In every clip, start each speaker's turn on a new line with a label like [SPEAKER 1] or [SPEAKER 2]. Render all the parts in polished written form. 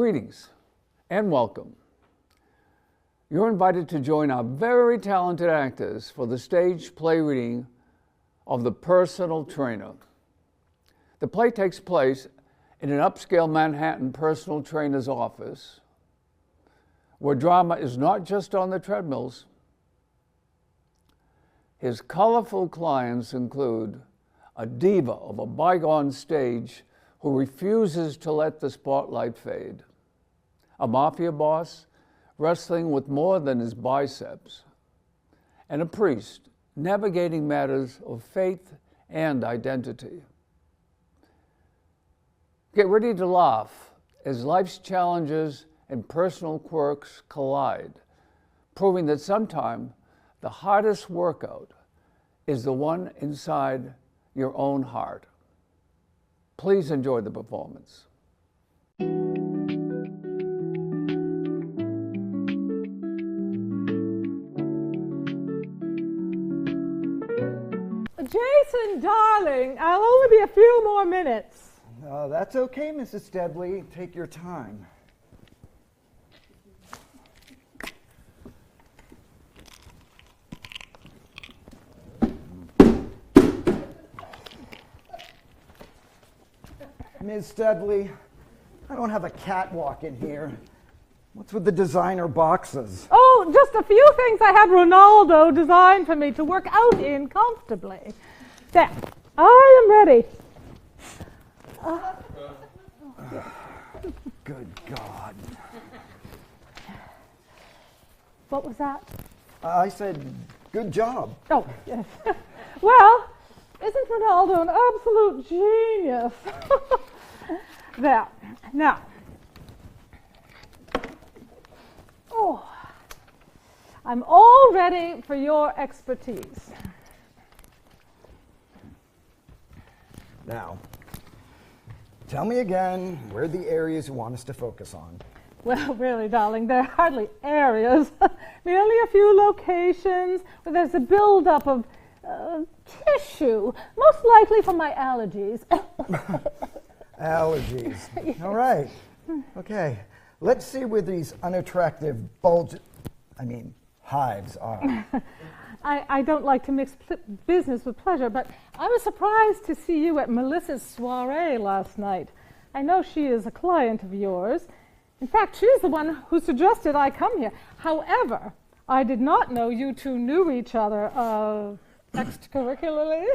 [SPEAKER 1] Greetings and welcome. You're invited to join our very talented actors for the stage play reading of The Personal Trainer. The play takes place in an upscale Manhattan personal trainer's office, where drama is not just on the treadmills. His colorful clients include a diva of a bygone stage who refuses to let the spotlight fade, a mafia boss wrestling with more than his biceps, and a priest navigating matters of faith and identity. Get ready to laugh as life's challenges and personal quirks collide, proving that sometimes the hardest workout is the one inside your own heart. Please enjoy the performance.
[SPEAKER 2] Jason, darling, I'll only be a few more minutes.
[SPEAKER 3] That's okay, Mrs. Steadley. Take your time. Ms. Steadley, I don't have a catwalk in here. What's with the designer boxes?
[SPEAKER 2] Oh, just a few things I had Ronaldo design for me to work out in comfortably. There, I am ready.
[SPEAKER 3] Good God.
[SPEAKER 2] What was that?
[SPEAKER 3] I said, good job.
[SPEAKER 2] Oh, yes. Well, isn't Ronaldo an absolute genius? There, now. Oh, I'm all ready for your expertise.
[SPEAKER 3] Now, tell me again where the areas you want us to focus on.
[SPEAKER 2] Well, really, darling, they're hardly areas. Merely a few locations where there's a buildup of tissue, most likely from my allergies.
[SPEAKER 3] Allergies. Yes. All right. Okay. Let's see where these unattractive hives are.
[SPEAKER 2] I don't like to mix business with pleasure, but I was surprised to see you at Melissa's soiree last night. I know she is a client of yours. In fact, she's the one who suggested I come here. However, I did not know you two knew each other extracurricularly.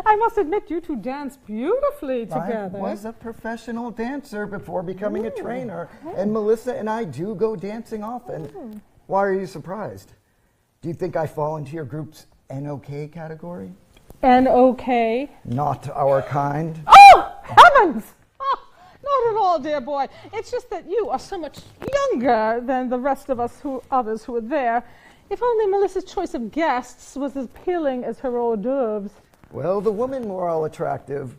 [SPEAKER 2] I must admit, you two dance beautifully together.
[SPEAKER 3] I was a professional dancer before becoming a trainer, and Melissa and I do go dancing often. Why are you surprised? Do you think I fall into your group's NOK category?
[SPEAKER 2] NOK?
[SPEAKER 3] Not our kind.
[SPEAKER 2] Oh, heavens! Oh, not at all, dear boy. It's just that you are so much younger than the rest of us others who are there. If only Melissa's choice of guests was as appealing as her hors d'oeuvres.
[SPEAKER 3] Well, the women were all attractive.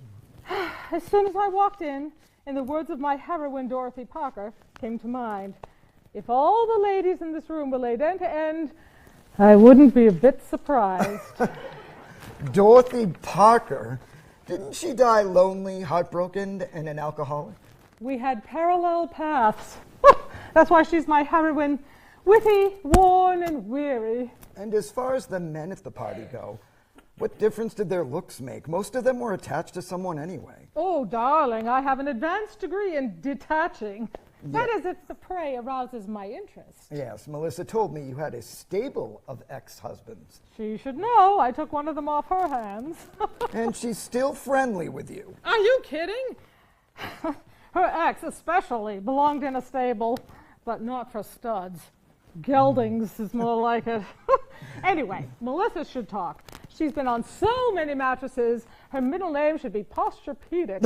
[SPEAKER 2] As soon as I walked in the words of my heroine, Dorothy Parker, came to mind. If all the ladies in this room were laid end to end, I wouldn't be a bit surprised.
[SPEAKER 3] Dorothy Parker? Didn't she die lonely, heartbroken, and an alcoholic?
[SPEAKER 2] We had parallel paths. That's why she's my heroine. Witty, worn, and weary.
[SPEAKER 3] And as far as the men at the party go, what difference did their looks make? Most of them were attached to someone anyway.
[SPEAKER 2] Oh, darling, I have an advanced degree in detaching. That is, if the prey arouses my interest.
[SPEAKER 3] Yes, Melissa told me you had a stable of ex-husbands.
[SPEAKER 2] She should know. I took one of them off her hands.
[SPEAKER 3] And she's still friendly with you.
[SPEAKER 2] Are you kidding? Her ex, especially, belonged in a stable, but not for studs. Geldings is more like it. Anyway, Melissa should talk. She's been on so many mattresses, her middle name should be Posturepedic.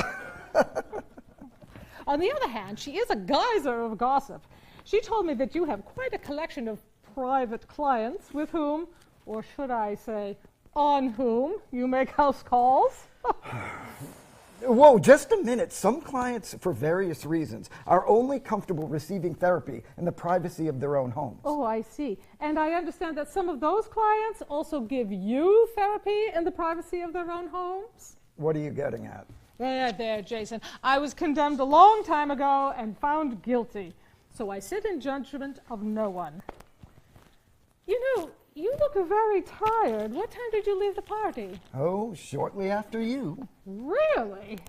[SPEAKER 2] On the other hand, she is a geyser of gossip. She told me that you have quite a collection of private clients with whom, or should I say, on whom, you make house calls.
[SPEAKER 3] Whoa, just a minute. Some clients, for various reasons, are only comfortable receiving therapy in the privacy of their own homes.
[SPEAKER 2] Oh, I see. And I understand that some of those clients also give you therapy in the privacy of their own homes?
[SPEAKER 3] What are you getting at?
[SPEAKER 2] There, Jason. I was condemned a long time ago and found guilty. So I sit in judgment of no one. You know, you look very tired. What time did you leave the party?
[SPEAKER 3] Oh, shortly after you.
[SPEAKER 2] Really?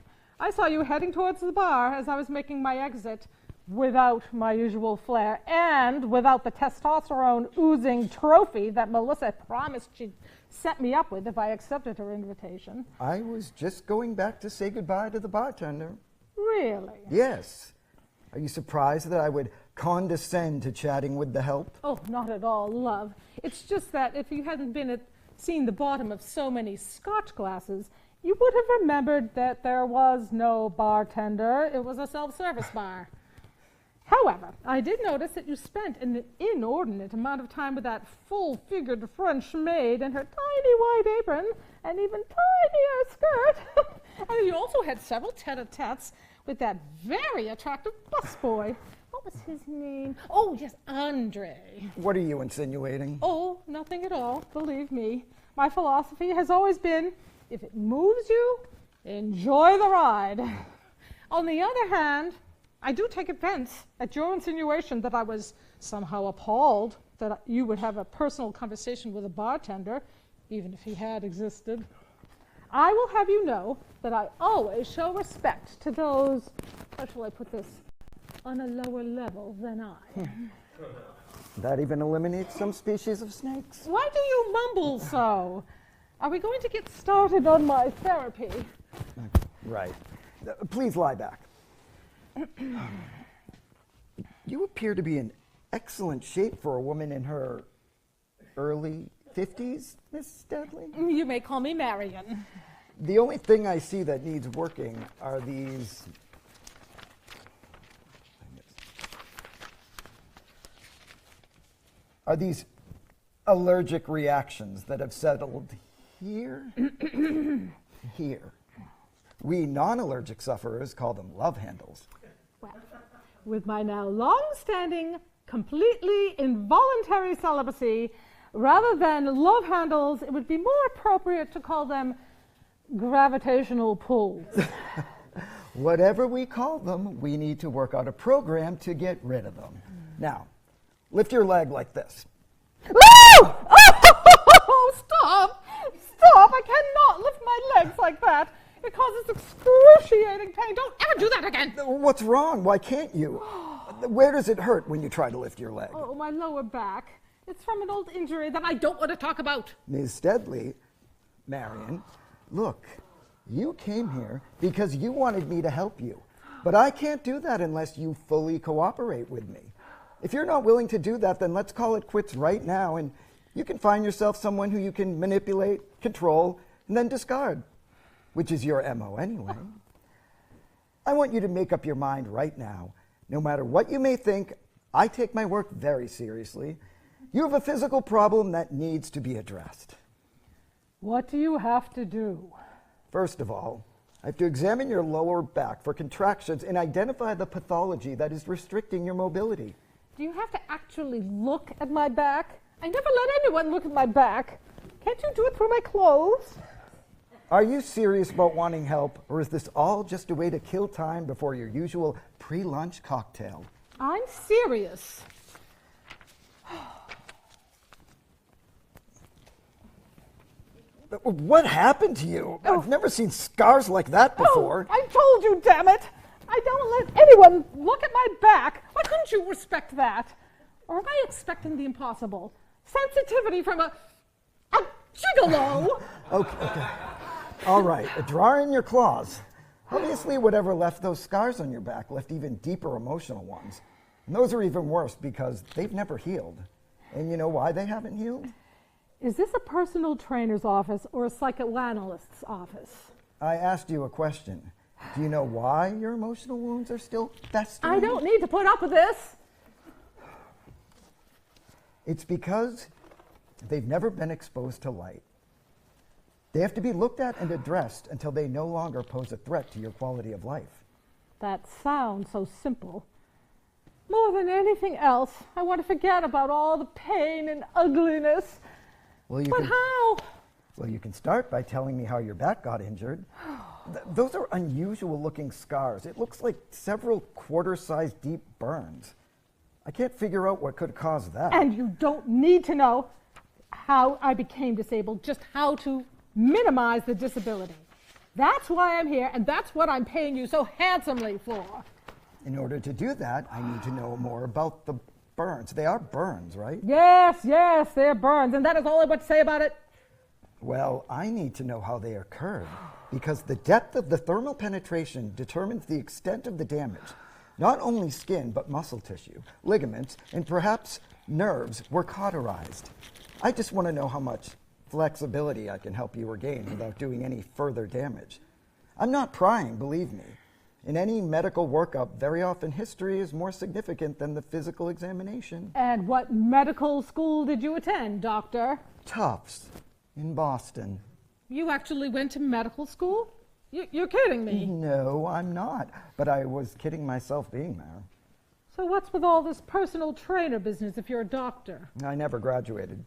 [SPEAKER 2] I saw you heading towards the bar as I was making my exit without my usual flair and without the testosterone oozing trophy that Melissa promised she'd set me up with if I accepted her invitation.
[SPEAKER 3] I was just going back to say goodbye to the bartender.
[SPEAKER 2] Really?
[SPEAKER 3] Yes. Are you surprised that I would condescend to chatting with the help?
[SPEAKER 2] Oh, not at all, love. It's just that if you hadn't seen the bottom of so many scotch glasses, you would have remembered that there was no bartender. It was a self-service bar. However, I did notice that you spent an inordinate amount of time with that full-figured French maid in her tiny white apron and even tinier skirt. And you also had several tete-a-tetes with that very attractive busboy. What was his name? Oh, yes, Andre.
[SPEAKER 3] What are you insinuating?
[SPEAKER 2] Oh, nothing at all, believe me. My philosophy has always been, if it moves you, enjoy the ride. On the other hand, I do take offense at your insinuation that I was somehow appalled that you would have a personal conversation with a bartender, even if he had existed. I will have you know that I always show respect to those, how shall I put this, on a lower level than I.
[SPEAKER 3] That even eliminates some species of snakes.
[SPEAKER 2] Why do you mumble so? Are we going to get started on my therapy?
[SPEAKER 3] Right. Please lie back. You appear to be in excellent shape for a woman in her early 50s, Miss Dudley.
[SPEAKER 2] You may call me Marion.
[SPEAKER 3] The only thing I see that needs working are these allergic reactions that have settled here, here. We non-allergic sufferers call them love handles.
[SPEAKER 2] Well, with my now long-standing, completely involuntary celibacy, rather than love handles, it would be more appropriate to call them gravitational pulls.
[SPEAKER 3] Whatever we call them, we need to work out a program to get rid of them. Now, lift your leg like this.
[SPEAKER 2] Oh! Oh, stop! Stop! I cannot lift my legs like that. It causes excruciating pain. Don't ever do that again.
[SPEAKER 3] What's wrong? Why can't you? Where does it hurt when you try to lift your leg?
[SPEAKER 2] Oh, my lower back. It's from an old injury that I don't want to talk about.
[SPEAKER 3] Ms. Steadley, Marion, look, you came here because you wanted me to help you. But I can't do that unless you fully cooperate with me. If you're not willing to do that, then let's call it quits right now, and you can find yourself someone who you can manipulate, control, and then discard, which is your MO anyway. I want you to make up your mind right now. No matter what you may think, I take my work very seriously. You have a physical problem that needs to be addressed.
[SPEAKER 2] What do you have to do?
[SPEAKER 3] First of all, I have to examine your lower back for contractions and identify the pathology that is restricting your mobility.
[SPEAKER 2] Do you have to actually look at my back? I never let anyone look at my back. Can't you do it through my clothes?
[SPEAKER 3] Are you serious about wanting help, or is this all just a way to kill time before your usual pre-lunch cocktail?
[SPEAKER 2] I'm serious.
[SPEAKER 3] What happened to you? I've never seen scars like that before.
[SPEAKER 2] Oh, I told you, damn it! I don't let anyone look at my back. Why couldn't you respect that? Or am I expecting the impossible? Sensitivity from a gigolo?
[SPEAKER 3] Okay. All right, draw in your claws. Obviously, whatever left those scars on your back left even deeper emotional ones. And those are even worse because they've never healed. And you know why they haven't healed?
[SPEAKER 2] Is this a personal trainer's office or a psychoanalyst's office?
[SPEAKER 3] I asked you a question. Do you know why your emotional wounds are still festering?
[SPEAKER 2] I don't need to put up with this.
[SPEAKER 3] It's because they've never been exposed to light. They have to be looked at and addressed until they no longer pose a threat to your quality of life.
[SPEAKER 2] That sounds so simple. More than anything else, I want to forget about all the pain and ugliness.
[SPEAKER 3] Well,
[SPEAKER 2] But how?
[SPEAKER 3] Well, you can start by telling me how your back got injured. Those are unusual looking scars. It looks like several quarter-sized deep burns. I can't figure out what could cause that.
[SPEAKER 2] And you don't need to know how I became disabled, just how to minimize the disability. That's why I'm here, and that's what I'm paying you so handsomely for.
[SPEAKER 3] In order to do that, I need to know more about the burns. They are burns, right?
[SPEAKER 2] Yes, they're burns, and that is all I want to say about it.
[SPEAKER 3] Well, I need to know how they occurred, because the depth of the thermal penetration determines the extent of the damage. Not only skin, but muscle tissue, ligaments, and perhaps nerves were cauterized. I just want to know how much flexibility I can help you regain without doing any further damage. I'm not prying, believe me. In any medical workup, very often history is more significant than the physical examination.
[SPEAKER 2] And what medical school did you attend, doctor?
[SPEAKER 3] Tufts in Boston.
[SPEAKER 2] You actually went to medical school? You're kidding me.
[SPEAKER 3] No, I'm not. But I was kidding myself being there.
[SPEAKER 2] So what's with all this personal trainer business if you're a doctor?
[SPEAKER 3] I never graduated.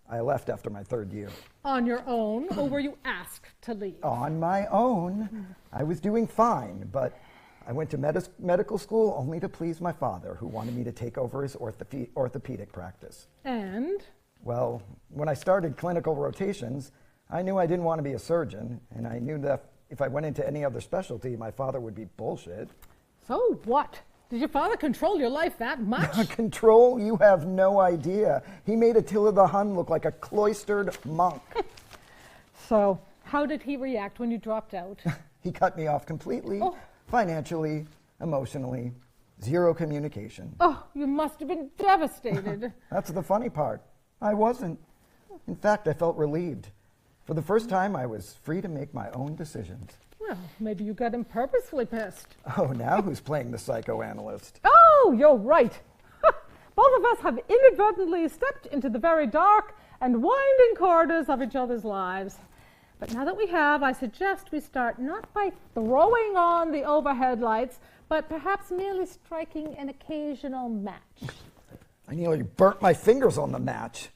[SPEAKER 3] I left after my third year.
[SPEAKER 2] On your own, or were you asked to leave?
[SPEAKER 3] On my own. I was doing fine, but I went to medical school only to please my father, who wanted me to take over his orthopedic practice.
[SPEAKER 2] And?
[SPEAKER 3] Well, when I started clinical rotations, I knew I didn't want to be a surgeon, and I knew that if I went into any other specialty, my father would be bullshit.
[SPEAKER 2] So what? Did your father control your life that much?
[SPEAKER 3] Control? You have no idea. He made Attila the Hun look like a cloistered monk.
[SPEAKER 2] So, how did he react when you dropped out?
[SPEAKER 3] He cut me off completely, financially, emotionally, zero communication.
[SPEAKER 2] Oh, you must have been devastated.
[SPEAKER 3] That's the funny part. I wasn't. In fact, I felt relieved. For the first time, I was free to make my own decisions.
[SPEAKER 2] Well, maybe you got him purposefully pissed.
[SPEAKER 3] Oh, now who's playing the psychoanalyst?
[SPEAKER 2] Oh, you're right. Both of us have inadvertently stepped into the very dark and winding corridors of each other's lives. But now that we have, I suggest we start not by throwing on the overhead lights, but perhaps merely striking an occasional match.
[SPEAKER 3] I nearly burnt my fingers on the match.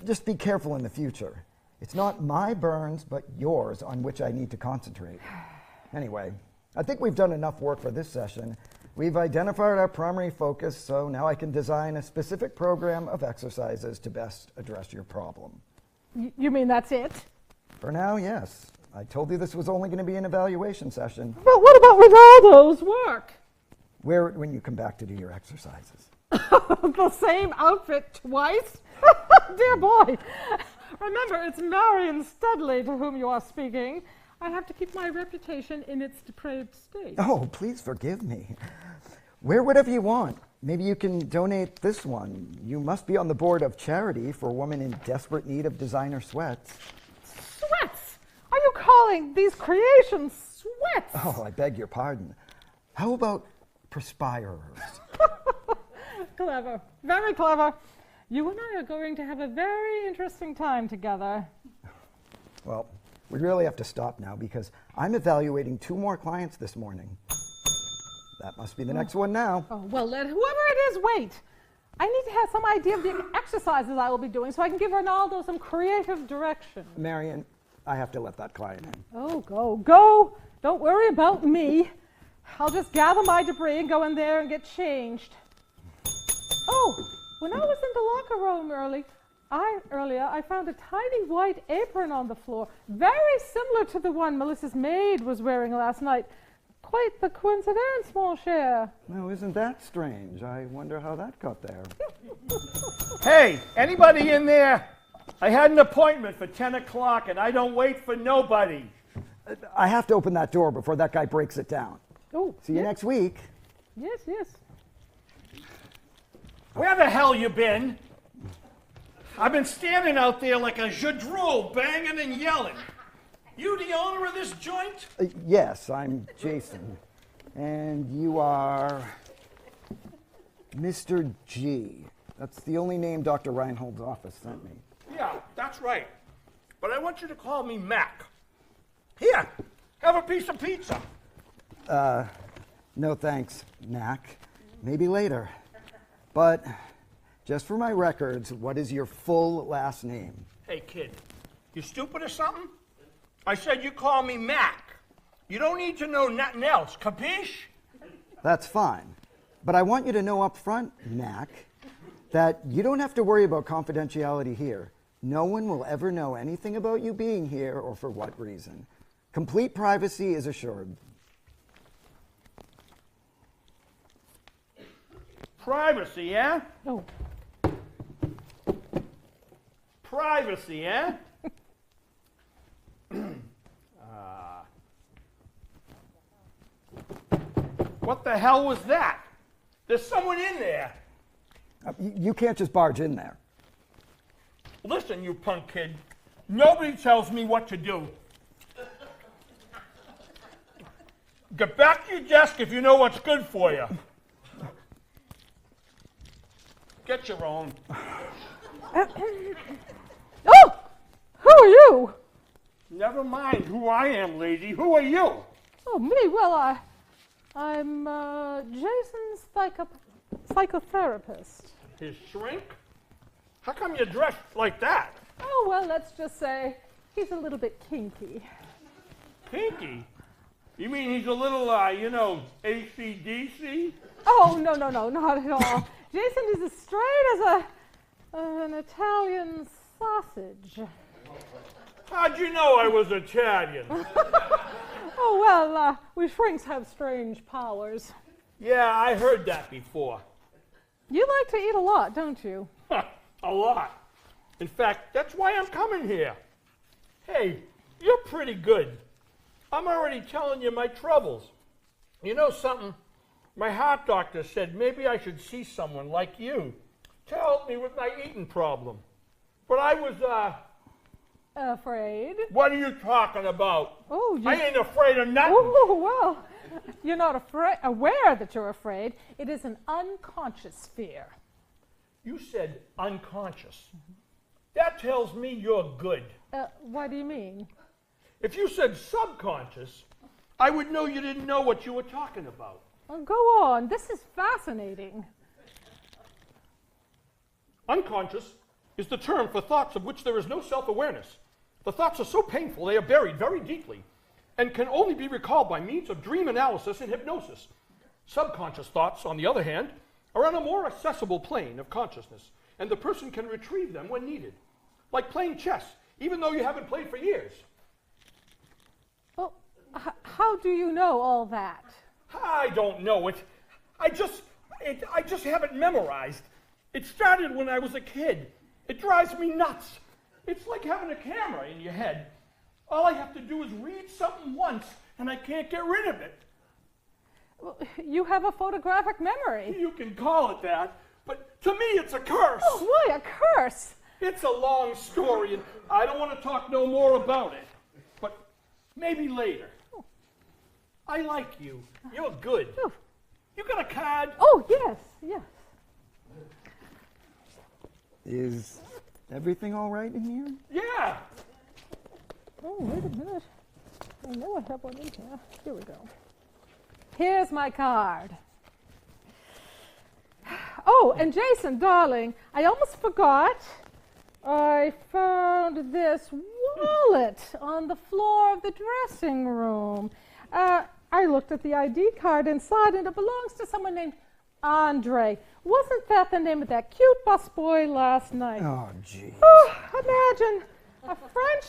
[SPEAKER 3] Just be careful in the future. It's not my burns, but yours on which I need to concentrate. Anyway, I think we've done enough work for this session. We've identified our primary focus, so now I can design a specific program of exercises to best address your problem.
[SPEAKER 2] You mean that's it?
[SPEAKER 3] For now, yes. I told you this was only going to be an evaluation session.
[SPEAKER 2] But what about Ronaldo's work?
[SPEAKER 3] Wear it when you come back to do your exercises.
[SPEAKER 2] The same outfit twice? Dear boy. Remember, it's Marion Studley to whom you are speaking. I have to keep my reputation in its depraved state.
[SPEAKER 3] Oh, please forgive me. Wear whatever you want. Maybe you can donate this one. You must be on the board of charity for a woman in desperate need of designer sweats.
[SPEAKER 2] Sweats? Are you calling these creations sweats?
[SPEAKER 3] Oh, I beg your pardon. How about perspirers?
[SPEAKER 2] Clever. Very clever. You and I are going to have a very interesting time together.
[SPEAKER 3] Well, we really have to stop now because I'm evaluating 2 more clients this morning. That must be the next one now.
[SPEAKER 2] Oh, well, let whoever it is wait. I need to have some idea of the exercises I will be doing so I can give Ronaldo some creative direction.
[SPEAKER 3] Marion, I have to let that client in.
[SPEAKER 2] Oh, go. Don't worry about me. I'll just gather my debris and go in there and get changed. Oh, when I was in the locker room earlier, I found a tiny white apron on the floor, very similar to the one Melissa's maid was wearing last night. Quite the coincidence, mon cher.
[SPEAKER 3] No, isn't that strange? I wonder how that got there.
[SPEAKER 4] Hey, anybody in there? I had an appointment for 10 o'clock and I don't wait for nobody.
[SPEAKER 3] I have to open that door before that guy breaks it down.
[SPEAKER 2] Oh,
[SPEAKER 3] See you next week.
[SPEAKER 2] Yes.
[SPEAKER 4] Where the hell you been? I've been standing out there like a jadrule, banging and yelling. You the owner of this joint?
[SPEAKER 3] Yes, I'm Jason. And you are Mr. G. That's the only name Dr. Reinhold's office sent me.
[SPEAKER 4] Yeah, that's right. But I want you to call me Mac. Here, have a piece of pizza.
[SPEAKER 3] No thanks, Mac. Maybe later. But just for my records, what is your full last name?
[SPEAKER 4] Hey, kid, you stupid or something? I said you call me Mac. You don't need to know nothing else, capiche?
[SPEAKER 3] That's fine. But I want you to know up front, Mac, that you don't have to worry about confidentiality here. No one will ever know anything about you being here or for what reason. Complete privacy is assured.
[SPEAKER 4] Privacy, eh?
[SPEAKER 2] Oh,
[SPEAKER 4] Privacy, eh? What the hell was that? There's someone in there.
[SPEAKER 3] You can't just barge in there.
[SPEAKER 4] Listen, you punk kid. Nobody tells me what to do. Get back to your desk if you know what's good for you. Get your own.
[SPEAKER 2] oh, who are you?
[SPEAKER 4] Never mind who I am, lady. Who are you?
[SPEAKER 2] Oh, me? Well, I'm Jason's psychotherapist.
[SPEAKER 4] His shrink? How come you're dressed like that?
[SPEAKER 2] Oh, well, let's just say he's a little bit kinky.
[SPEAKER 4] Kinky? You mean he's a little, AC/DC?
[SPEAKER 2] Oh, no, not at all. Jason is as straight as an Italian sausage.
[SPEAKER 4] How'd you know I was Italian?
[SPEAKER 2] Oh, well, we shrinks have strange powers.
[SPEAKER 4] Yeah, I heard that before.
[SPEAKER 2] You like to eat a lot, don't you?
[SPEAKER 4] A lot. In fact, that's why I'm coming here. Hey, you're pretty good. I'm already telling you my troubles. You know something? My heart doctor said maybe I should see someone like you to help me with my eating problem. But I was,
[SPEAKER 2] Afraid?
[SPEAKER 4] What are you talking about?
[SPEAKER 2] Oh,
[SPEAKER 4] I ain't afraid of nothing.
[SPEAKER 2] Oh, well, you're not aware that you're afraid. It is an unconscious fear.
[SPEAKER 4] You said unconscious. That tells me you're good.
[SPEAKER 2] What do you mean?
[SPEAKER 4] If you said subconscious, I would know you didn't know what you were talking about.
[SPEAKER 2] Well, go on. This is fascinating.
[SPEAKER 4] Unconscious is the term for thoughts of which there is no self-awareness. The thoughts are so painful they are buried very deeply and can only be recalled by means of dream analysis and hypnosis. Subconscious thoughts, on the other hand, are on a more accessible plane of consciousness, and the person can retrieve them when needed. Like playing chess, even though you haven't played for years.
[SPEAKER 2] Well, how do you know all that?
[SPEAKER 4] I don't know it. I just have it memorized. It started when I was a kid. It drives me nuts. It's like having a camera in your head. All I have to do is read something once, and I can't get rid of it.
[SPEAKER 2] Well, you have a photographic memory.
[SPEAKER 4] You can call it that, but to me it's a curse.
[SPEAKER 2] Oh, why a curse?
[SPEAKER 4] It's a long story, and I don't want to talk no more about it. But maybe later. I like you. You're good.
[SPEAKER 2] Oh.
[SPEAKER 4] You got a card?
[SPEAKER 2] Oh, yes, yes.
[SPEAKER 3] Is everything all right in here?
[SPEAKER 4] Yeah.
[SPEAKER 2] Oh, wait a minute. I know I have one in here. Here we go. Here's my card. Oh, and Jason, darling, I almost forgot. I found this wallet on the floor of the dressing room. I looked at the ID card inside, and it belongs to someone named Andre. Wasn't that the name of that cute busboy last night?
[SPEAKER 3] Oh, gee.
[SPEAKER 2] Oh, imagine a French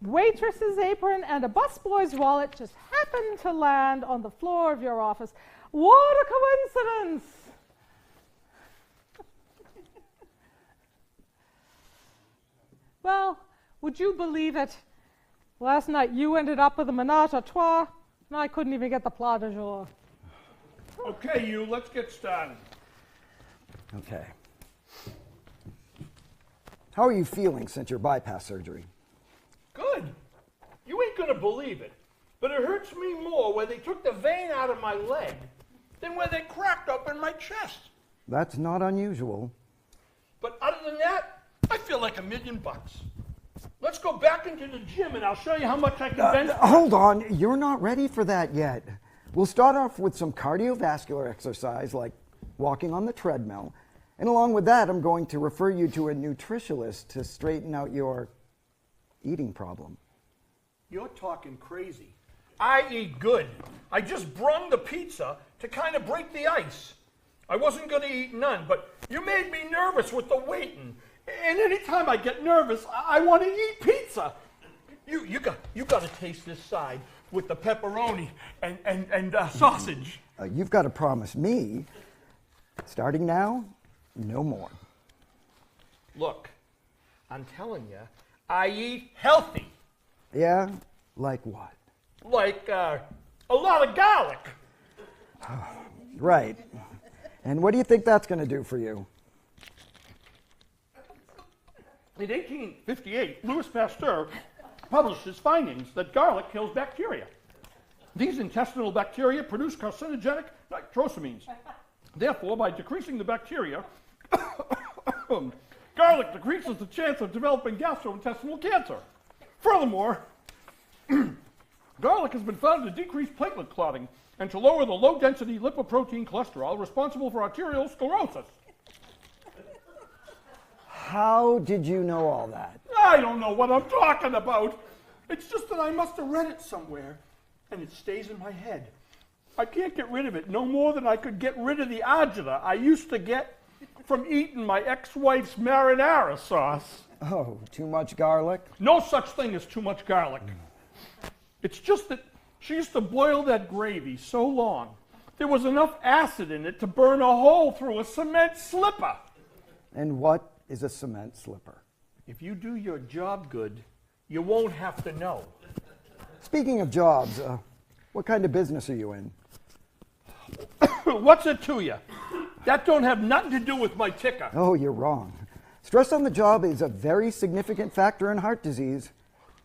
[SPEAKER 2] waitress's apron and a busboy's wallet just happened to land on the floor of your office. What a coincidence! Well, would you believe it? Last night you ended up with a menage a trois, and I couldn't even get the plat du jour.
[SPEAKER 4] Okay, you, let's get started.
[SPEAKER 3] Okay. How are you feeling since your bypass surgery?
[SPEAKER 4] Good. You ain't gonna believe it, but it hurts me more where they took the vein out of my leg than where they cracked open my chest.
[SPEAKER 3] That's not unusual.
[SPEAKER 4] But other than that, I feel like $1,000,000. Let's go back into the gym and I'll show you how much I can bench.
[SPEAKER 3] Hold on, you're not ready for that yet. We'll start off with some cardiovascular exercise like walking on the treadmill. And along with that, I'm going to refer you to a nutritionist to straighten out your eating problem.
[SPEAKER 4] You're talking crazy. I eat good. I just brung the pizza to kind of break the ice. I wasn't going to eat none, but you made me nervous with the waiting. And anytime I get nervous, I want to eat pizza. You got to taste this side with the pepperoni and sausage.
[SPEAKER 3] You've got to promise me, starting now, no more.
[SPEAKER 4] Look, I'm telling you, I eat healthy.
[SPEAKER 3] Yeah? Like what?
[SPEAKER 4] Like a lot of garlic.
[SPEAKER 3] Right. And what do you think that's going to do for you?
[SPEAKER 4] In 1858, Louis Pasteur published his findings that garlic kills bacteria. These intestinal bacteria produce carcinogenic nitrosamines. Therefore, by decreasing the bacteria, garlic decreases the chance of developing gastrointestinal cancer. Furthermore, garlic has been found to decrease platelet clotting and to lower the low-density lipoprotein cholesterol responsible for arterial sclerosis.
[SPEAKER 3] How did you know all that?
[SPEAKER 4] I don't know what I'm talking about. It's just that I must have read it somewhere, and it stays in my head. I can't get rid of it no more than I could get rid of the agita I used to get from eating my ex-wife's marinara sauce.
[SPEAKER 3] Oh, too much garlic?
[SPEAKER 4] No such thing as too much garlic. It's just that she used to boil that gravy so long, there was enough acid in it to burn a hole through a cement slipper.
[SPEAKER 3] And what is a cement slipper?
[SPEAKER 4] If you do your job good, you won't have to know.
[SPEAKER 3] Speaking of jobs, what kind of business are you in?
[SPEAKER 4] What's it to you? That don't have nothing to do with my ticker.
[SPEAKER 3] Oh, you're wrong. Stress on the job is a very significant factor in heart disease.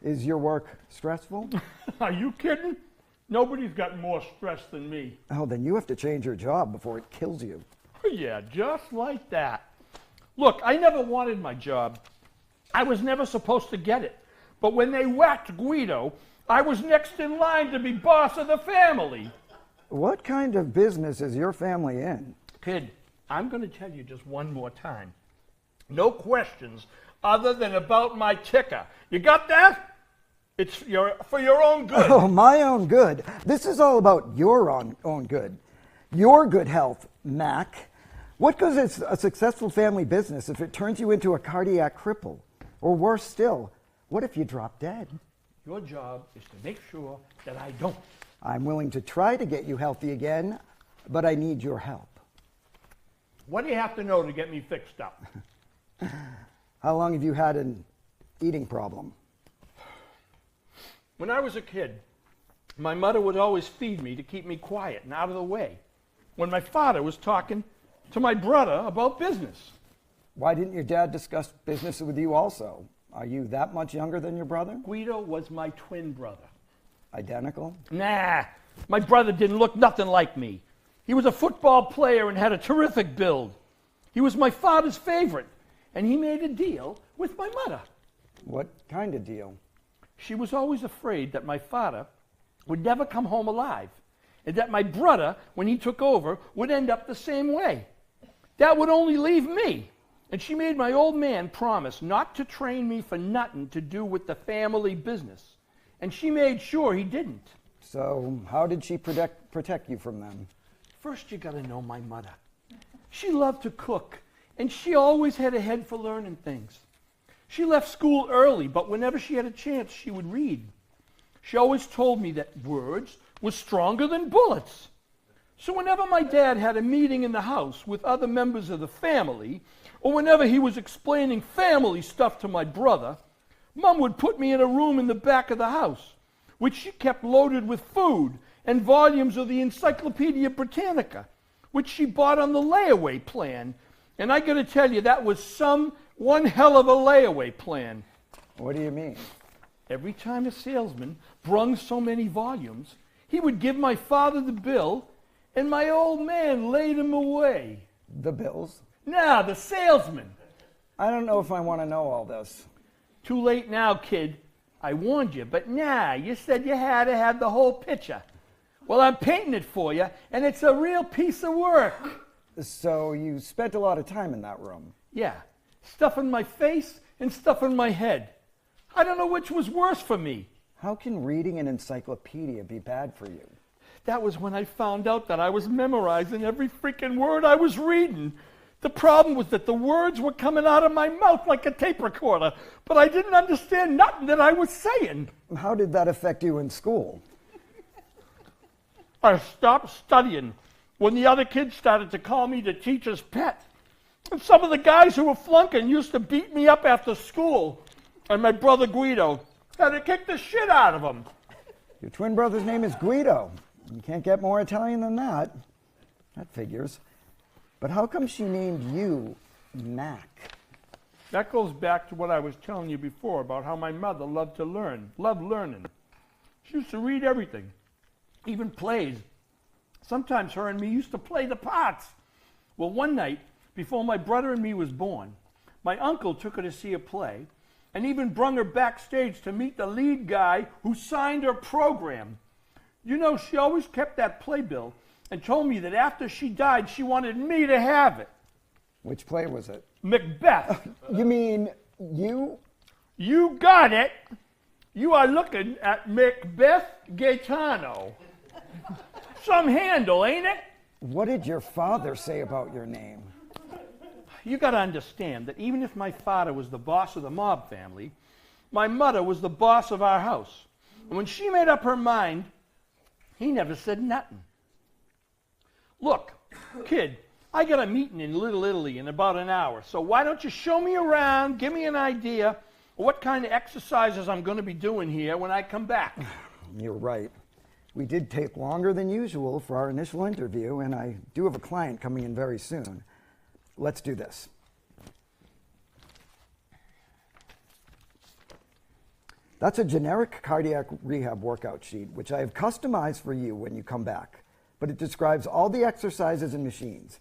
[SPEAKER 3] Is your work stressful?
[SPEAKER 4] Are you kidding? Nobody's got more stress than me.
[SPEAKER 3] Oh, then you have to change your job before it kills you.
[SPEAKER 4] Yeah, just like that. Look, I never wanted my job. I was never supposed to get it. But when they whacked Guido, I was next in line to be boss of the family.
[SPEAKER 3] What kind of business is your family in?
[SPEAKER 4] Kid, I'm going to tell you just one more time. No questions other than about my ticker. You got that? It's for your own good.
[SPEAKER 3] Oh, my own good. This is all about your own good. Your good health, Mac. What goes as a successful family business if it turns you into a cardiac cripple? Or worse still, what if you drop dead?
[SPEAKER 4] Your job is to make sure that I don't.
[SPEAKER 3] I'm willing to try to get you healthy again, but I need your help.
[SPEAKER 4] What do you have to know to get me fixed up?
[SPEAKER 3] How long have you had an eating problem?
[SPEAKER 4] When I was a kid, my mother would always feed me to keep me quiet and out of the way when my father was talking to my brother about business.
[SPEAKER 3] Why didn't your dad discuss business with you also? Are you that much younger than your brother?
[SPEAKER 4] Guido was my twin brother.
[SPEAKER 3] Identical?
[SPEAKER 4] Nah, my brother didn't look nothing like me. He was a football player and had a terrific build. He was my father's favorite, and he made a deal with my mother.
[SPEAKER 3] What kind of deal?
[SPEAKER 4] She was always afraid that my father would never come home alive, and that my brother, when he took over, would end up the same way. That would only leave me. And she made my old man promise not to train me for nothing to do with the family business. And she made sure he didn't.
[SPEAKER 3] So how did she protect you from them?
[SPEAKER 4] First, you got to know my mother. She loved to cook, and she always had a head for learning things. She left school early, but whenever she had a chance, she would read. She always told me that words were stronger than bullets. So whenever my dad had a meeting in the house with other members of the family, or whenever he was explaining family stuff to my brother, Mom would put me in a room in the back of the house, which she kept loaded with food and volumes of the Encyclopedia Britannica, which she bought on the layaway plan. And I got to tell you, that was one hell of a layaway plan.
[SPEAKER 3] What do you mean?
[SPEAKER 4] Every time a salesman brung so many volumes, he would give my father the bill, and my old man laid him away.
[SPEAKER 3] The bills?
[SPEAKER 4] Nah, the salesman.
[SPEAKER 3] I don't know if I want to know all this.
[SPEAKER 4] Too late now, kid. I warned you, but nah, you said you had to have the whole picture. Well, I'm painting it for you, and it's a real piece of work.
[SPEAKER 3] So you spent a lot of time in that room?
[SPEAKER 4] Yeah, stuff in my face and stuff in my head. I don't know which was worse for me.
[SPEAKER 3] How can reading an encyclopedia be bad for you?
[SPEAKER 4] That was when I found out that I was memorizing every freaking word I was reading. The problem was that the words were coming out of my mouth like a tape recorder, but I didn't understand nothing that I was saying.
[SPEAKER 3] How did that affect you in school?
[SPEAKER 4] I stopped studying when the other kids started to call me the teacher's pet. And some of the guys who were flunking used to beat me up after school. And my brother Guido had to kick the shit out of him.
[SPEAKER 3] Your twin brother's name is Guido. You can't get more Italian than that. That figures. But how come she named you Mac?
[SPEAKER 4] That goes back to what I was telling you before about how my mother loved to learn, loved learning. She used to read everything, even plays. Sometimes her and me used to play the parts. Well, one night, before my brother and me was born, my uncle took her to see a play and even brung her backstage to meet the lead guy who signed her program. You know, she always kept that playbill and told me that after she died, she wanted me to have it.
[SPEAKER 3] Which play was it?
[SPEAKER 4] Macbeth.
[SPEAKER 3] You mean you?
[SPEAKER 4] You got it. You are looking at Macbeth Gaetano. Some handle, ain't it?
[SPEAKER 3] What did your father say about your name?
[SPEAKER 4] You got to understand that even if my father was the boss of the mob family, my mother was the boss of our house. And when she made up her mind, he never said nothing. Look, kid, I got a meeting in Little Italy in about an hour, so why don't you show me around, give me an idea of what kind of exercises I'm going to be doing here when I come back.
[SPEAKER 3] You're right. We did take longer than usual for our initial interview, and I do have a client coming in very soon. Let's do this. That's a generic cardiac rehab workout sheet, which I have customized for you when you come back. But it describes all the exercises and machines.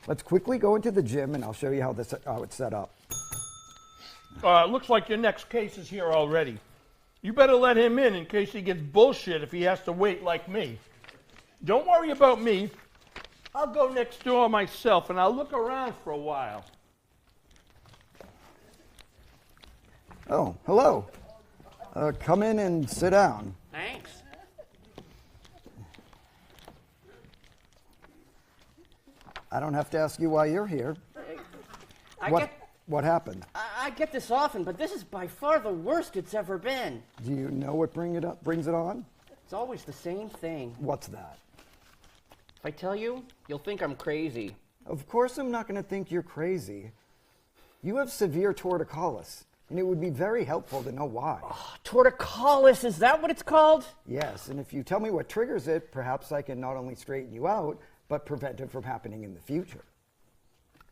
[SPEAKER 3] Let's quickly go into the gym, and I'll show you how it's set up.
[SPEAKER 4] Looks like your next case is here already. You better let him in case he gets bullshit if he has to wait like me. Don't worry about me. I'll go next door myself, and I'll look around for a while.
[SPEAKER 3] Oh, hello. Come in and sit down.
[SPEAKER 5] Thanks.
[SPEAKER 3] I don't have to ask you why you're here. What happened?
[SPEAKER 5] I get this often, but this is by far the worst it's ever been.
[SPEAKER 3] Do you know what brings it on?
[SPEAKER 5] It's always the same thing.
[SPEAKER 3] What's that?
[SPEAKER 5] If I tell you, you'll think I'm crazy.
[SPEAKER 3] Of course I'm not going to think you're crazy. You have severe torticollis, and it would be very helpful to know why.
[SPEAKER 5] Oh, torticollis, is that what it's called?
[SPEAKER 3] Yes, and if you tell me what triggers it, perhaps I can not only straighten you out, but prevent it from happening in the future.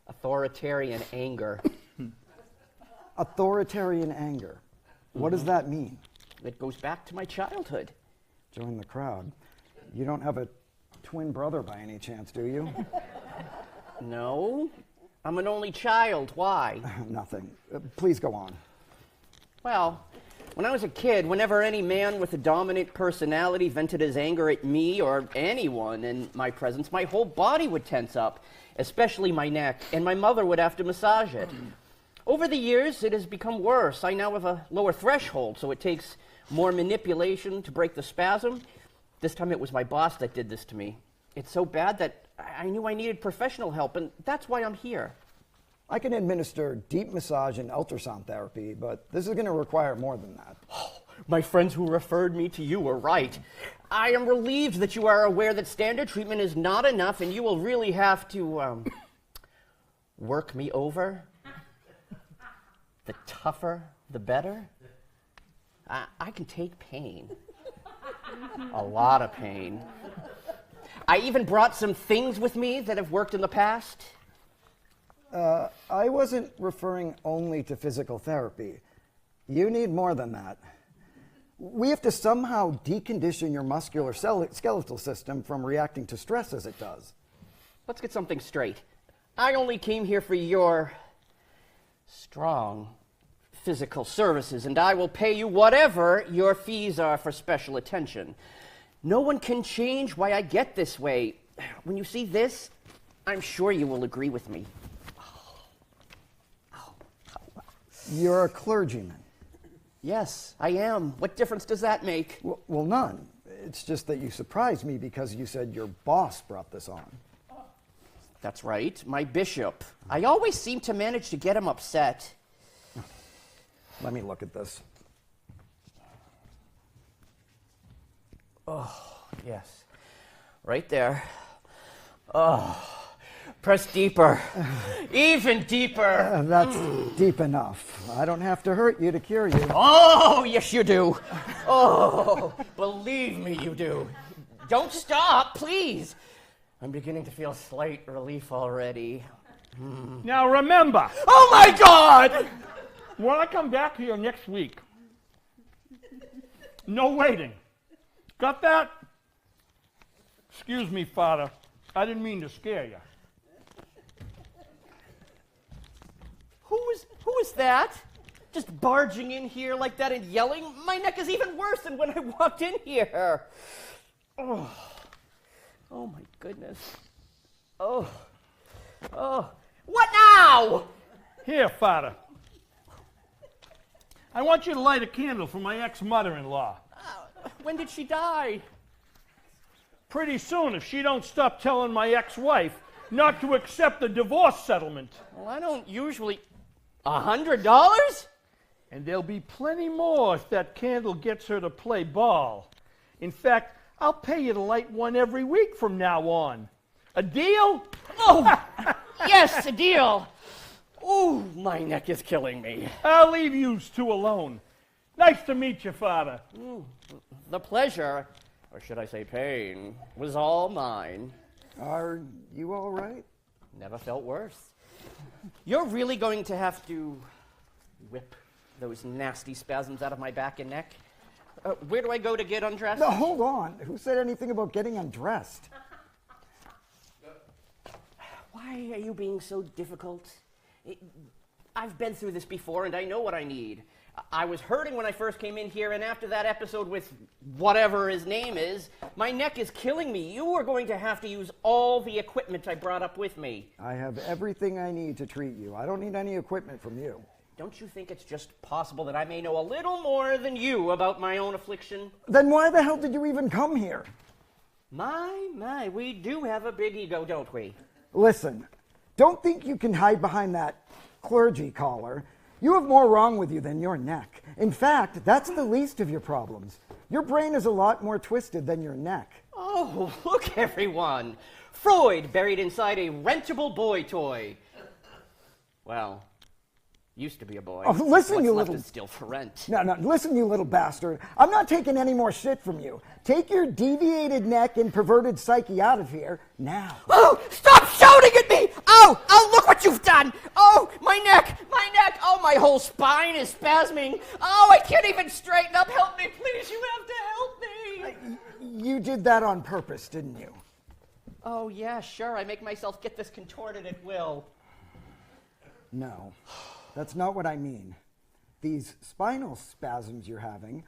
[SPEAKER 5] Authoritarian anger.
[SPEAKER 3] Authoritarian anger. What does that mean?
[SPEAKER 5] It goes back to my childhood.
[SPEAKER 3] Join the crowd. You don't have a twin brother by any chance, do you?
[SPEAKER 5] No. I'm an only child. Why?
[SPEAKER 3] Nothing. Please go on.
[SPEAKER 5] Well, when I was a kid, whenever any man with a dominant personality vented his anger at me or anyone in my presence, my whole body would tense up, especially my neck, and my mother would have to massage it. Over the years, it has become worse. I now have a lower threshold, so it takes more manipulation to break the spasm. This time it was my boss that did this to me. It's so bad that I knew I needed professional help, and that's why I'm here.
[SPEAKER 3] I can administer deep massage and ultrasound therapy, but this is going to require more than that.
[SPEAKER 5] Oh, my friends who referred me to you were right. I am relieved that you are aware that standard treatment is not enough, and you will really have to work me over. The tougher, the better. I can take pain. A lot of pain. I even brought some things with me that have worked in the past.
[SPEAKER 3] I wasn't referring only to physical therapy. You need more than that. We have to somehow decondition your muscular skeletal system from reacting to stress as it does.
[SPEAKER 5] Let's get something straight. I only came here for your strong physical services, and I will pay you whatever your fees are for special attention. No one can change why I get this way. When you see this, I'm sure you will agree with me.
[SPEAKER 3] You're a clergyman.
[SPEAKER 5] Yes, I am. What difference does that make?
[SPEAKER 3] Well, none. It's just that you surprised me because you said your boss brought this on.
[SPEAKER 5] That's right, my bishop. I always seem to manage to get him upset.
[SPEAKER 3] Let me look at this.
[SPEAKER 5] Oh, yes. Right there. Oh, press deeper. Even deeper.
[SPEAKER 3] That's deep enough. I don't have to hurt you to cure you.
[SPEAKER 5] Oh, yes, you do. Oh, believe me, you do. Don't stop, please. I'm beginning to feel slight relief already.
[SPEAKER 4] Now remember,
[SPEAKER 5] Oh, my God!
[SPEAKER 4] when I come back here next week, no waiting. Got that? Excuse me, Father. I didn't mean to scare you.
[SPEAKER 5] Who is that? Just barging in here like that and yelling? My neck is even worse than when I walked in here. Oh, oh my goodness. Oh, what now?
[SPEAKER 4] Here, Father. I want you to light a candle for my ex-mother-in-law.
[SPEAKER 5] When did she die?
[SPEAKER 4] Pretty soon, if she don't stop telling my ex-wife not to accept the divorce settlement.
[SPEAKER 5] Well, I don't usually... $100?
[SPEAKER 4] And there'll be plenty more if that candle gets her to play ball. In fact, I'll pay you to light one every week from now on. A deal?
[SPEAKER 5] Oh, yes, a deal. Ooh, my neck is killing me.
[SPEAKER 4] I'll leave you two alone. Nice to meet you, Father.
[SPEAKER 5] The pleasure, or should I say pain, was all mine.
[SPEAKER 3] Are you all right?
[SPEAKER 5] Never felt worse. You're really going to have to whip those nasty spasms out of my back and neck? Where do I go to get undressed?
[SPEAKER 3] No, hold on. Who said anything about getting undressed?
[SPEAKER 5] Why are you being so difficult? I've been through this before and I know what I need. I was hurting when I first came in here, and after that episode with whatever his name is, my neck is killing me. You are going to have to use all the equipment I brought up with me.
[SPEAKER 3] I have everything I need to treat you. I don't need any equipment from you.
[SPEAKER 5] Don't you think it's just possible that I may know a little more than you about my own affliction?
[SPEAKER 3] Then why the hell did you even come here?
[SPEAKER 5] My, we do have a big ego, don't we?
[SPEAKER 3] Listen, don't think you can hide behind that clergy collar. You have more wrong with you than your neck. In fact, that's the least of your problems. Your brain is a lot more twisted than your neck.
[SPEAKER 5] Oh, look, everyone. Freud buried inside a rentable boy toy. Well, used to be a boy.
[SPEAKER 3] Oh, listen,
[SPEAKER 5] What's
[SPEAKER 3] you
[SPEAKER 5] left
[SPEAKER 3] little...
[SPEAKER 5] is still for rent.
[SPEAKER 3] No, listen, you little bastard. I'm not taking any more shit from you. Take your deviated neck and perverted psyche out of here now.
[SPEAKER 5] Oh, stop shouting at me! Oh, look what you've done! Oh, my neck! Oh, my whole spine is spasming. Oh, I can't even straighten up. Help me, please. You have to help me.
[SPEAKER 3] You did that on purpose, didn't you?
[SPEAKER 5] Oh, yeah, sure. I make myself get this contorted at will.
[SPEAKER 3] No, that's not what I mean. These spinal spasms you're having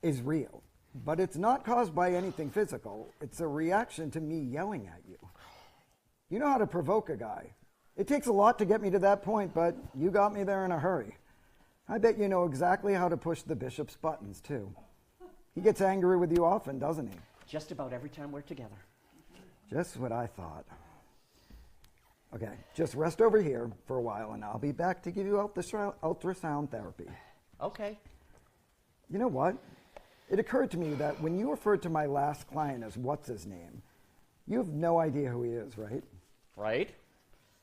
[SPEAKER 3] is real, but it's not caused by anything physical. It's a reaction to me yelling at you. You know how to provoke a guy. It takes a lot to get me to that point, but you got me there in a hurry. I bet you know exactly how to push the bishop's buttons, too. He gets angry with you often, doesn't he?
[SPEAKER 5] Just about every time we're together.
[SPEAKER 3] Just what I thought. Okay, just rest over here for a while, and I'll be back to give you ultrasound therapy.
[SPEAKER 5] Okay.
[SPEAKER 3] You know what? It occurred to me that when you referred to my last client as what's-his-name, you have no idea who he is, right?
[SPEAKER 5] Right?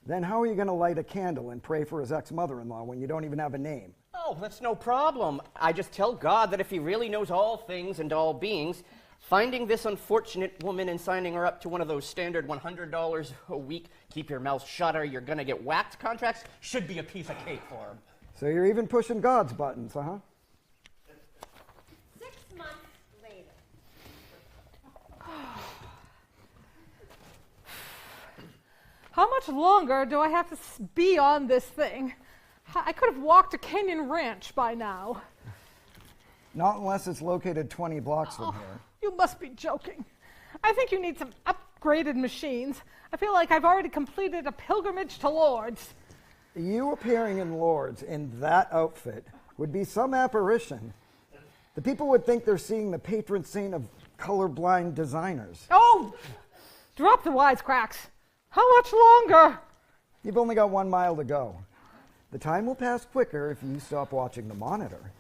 [SPEAKER 3] Then how are you going to light a candle and pray for his ex-mother-in-law when you don't even have a name?
[SPEAKER 5] Oh, that's no problem. I just tell God that if he really knows all things and all beings, finding this unfortunate woman and signing her up to one of those standard $100 a week, keep your mouth shut or you're going to get whacked contracts should be a piece of cake for him.
[SPEAKER 3] So you're even pushing God's buttons, huh?
[SPEAKER 6] 6 months later.
[SPEAKER 2] How much longer do I have to be on this thing? I could have walked to Canyon Ranch by now.
[SPEAKER 3] Not unless it's located 20 blocks from here.
[SPEAKER 2] You must be joking. I think you need some upgraded machines. I feel like I've already completed a pilgrimage to Lourdes.
[SPEAKER 3] You appearing in Lourdes in that outfit would be some apparition. The people would think they're seeing the patron saint of colorblind designers.
[SPEAKER 2] Oh, drop the wisecracks. How much longer?
[SPEAKER 3] You've only got 1 mile to go. The time will pass quicker if you stop watching the monitor.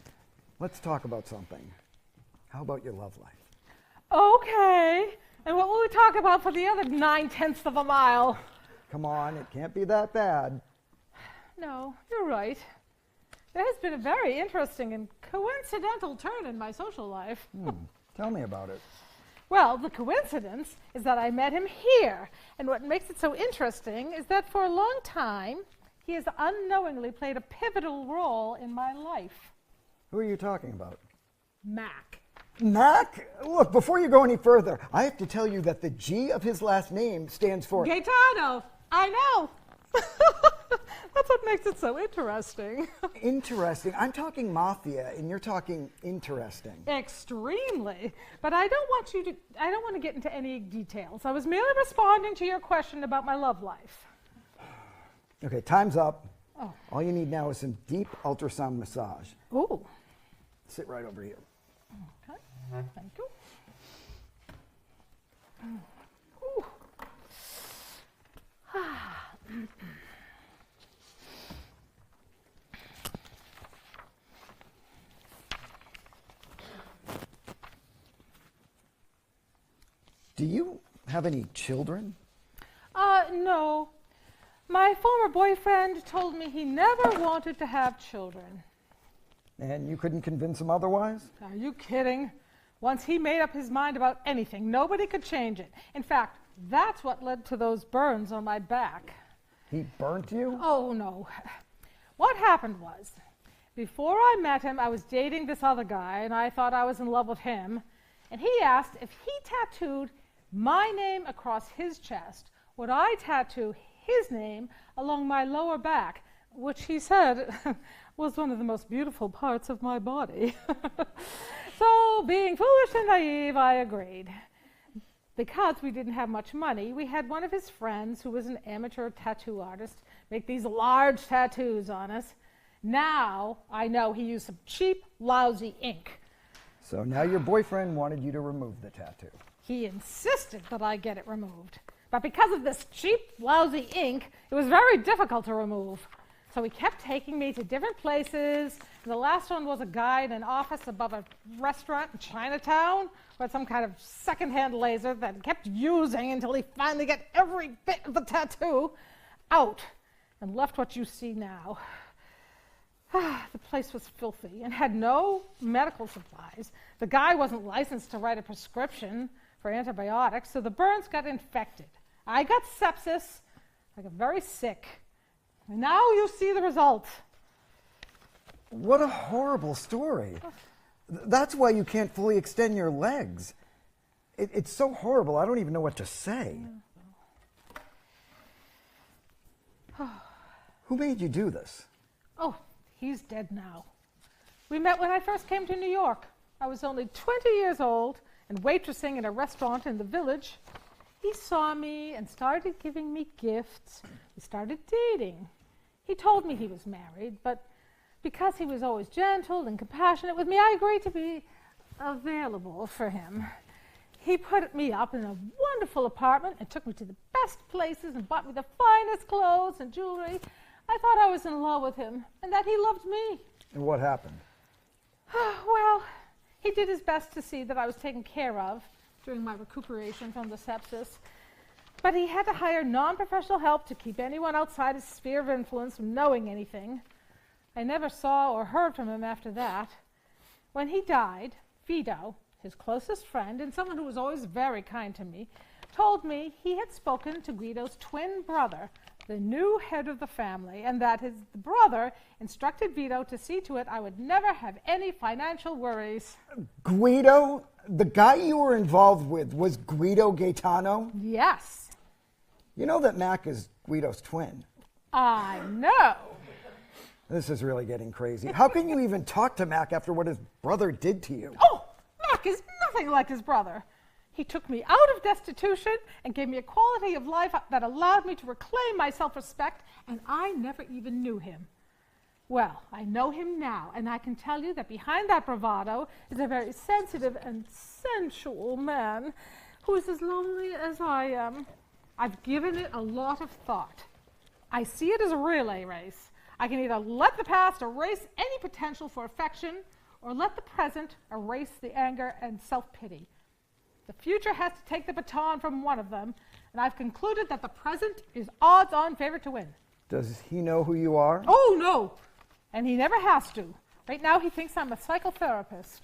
[SPEAKER 3] Let's talk about something. How about your love life?
[SPEAKER 2] Okay. And what will we talk about for the other 9/10 of a mile?
[SPEAKER 3] Come on, it can't be that bad.
[SPEAKER 2] No, you're right. There has been a very interesting and coincidental turn in my social life.
[SPEAKER 3] Tell me about it.
[SPEAKER 2] Well, the coincidence is that I met him here. And what makes it so interesting is that for a long time, he has unknowingly played a pivotal role in my life.
[SPEAKER 3] Who are you talking about?
[SPEAKER 2] Mac.
[SPEAKER 3] Mac? Look, before you go any further, I have to tell you that the G of his last name stands for...
[SPEAKER 2] Gaetano. I know. That's what makes it so interesting.
[SPEAKER 3] Interesting. I'm talking mafia, and you're talking interesting.
[SPEAKER 2] Extremely. But I don't want to get into any details. I was merely responding to your question about my love life.
[SPEAKER 3] Okay, time's up.
[SPEAKER 2] Oh.
[SPEAKER 3] All you need now is some deep ultrasound massage.
[SPEAKER 2] Ooh.
[SPEAKER 3] Sit right over here.
[SPEAKER 2] Okay. Thank you. Ooh.
[SPEAKER 3] Do you have any children?
[SPEAKER 2] No. My former boyfriend told me he never wanted to have children.
[SPEAKER 3] And you couldn't convince him otherwise?
[SPEAKER 2] Are you kidding? Once he made up his mind about anything, nobody could change it. In fact, that's what led to those burns on my back.
[SPEAKER 3] He burnt you?
[SPEAKER 2] Oh, no. What happened was, before I met him, I was dating this other guy, and I thought I was in love with him. And he asked if he tattooed my name across his chest, would I tattoo his name along my lower back, which he said was one of the most beautiful parts of my body. So, being foolish and naive, I agreed. Because we didn't have much money, we had one of his friends, who was an amateur tattoo artist, make these large tattoos on us. Now I know he used some cheap, lousy ink.
[SPEAKER 3] So now your boyfriend wanted you to remove the tattoo.
[SPEAKER 2] He insisted that I get it removed. But because of this cheap, lousy ink, it was very difficult to remove. So he kept taking me to different places. The last one was a guy in an office above a restaurant in Chinatown with some kind of secondhand laser that he kept using until he finally got every bit of the tattoo out and left what you see now. The place was filthy and had no medical supplies. The guy wasn't licensed to write a prescription for antibiotics, so the burns got infected. I got sepsis. I got very sick. And now you see the result.
[SPEAKER 3] What a horrible story. That's why you can't fully extend your legs. It's so horrible, I don't even know what to say. Who made you do this?
[SPEAKER 2] Oh, he's dead now. We met when I first came to New York. I was only 20 years old and waitressing in a restaurant in the village. He saw me and started giving me gifts. We started dating. He told me he was married, but because he was always gentle and compassionate with me, I agreed to be available for him. He put me up in a wonderful apartment and took me to the best places and bought me the finest clothes and jewelry. I thought I was in love with him and that he loved me.
[SPEAKER 3] And what happened?
[SPEAKER 2] Well, he did his best to see that I was taken care of during my recuperation from the sepsis. But he had to hire non-professional help to keep anyone outside his sphere of influence from knowing anything. I never saw or heard from him after that. When he died, Vito, his closest friend and someone who was always very kind to me, told me he had spoken to Guido's twin brother, the new head of the family, and that his brother instructed Vito to see to it I would never have any financial worries.
[SPEAKER 3] Guido? The guy you were involved with was Guido Gaetano?
[SPEAKER 2] Yes.
[SPEAKER 3] You know that Mac is Guido's twin.
[SPEAKER 2] I know.
[SPEAKER 3] This is really getting crazy. How can you even talk to Mac after what his brother did to you?
[SPEAKER 2] Oh, Mac is nothing like his brother. He took me out of destitution and gave me a quality of life that allowed me to reclaim my self-respect, and I never even knew him. Well, I know him now, and I can tell you that behind that bravado is a very sensitive and sensual man who is as lonely as I am. I've given it a lot of thought. I see it as a relay race. I can either let the past erase any potential for affection, or let the present erase the anger and self-pity. The future has to take the baton from one of them, and I've concluded that the present is odds-on favorite to win.
[SPEAKER 3] Does he know who you are?
[SPEAKER 2] Oh, no! And he never has to. Right now, he thinks I'm a psychotherapist.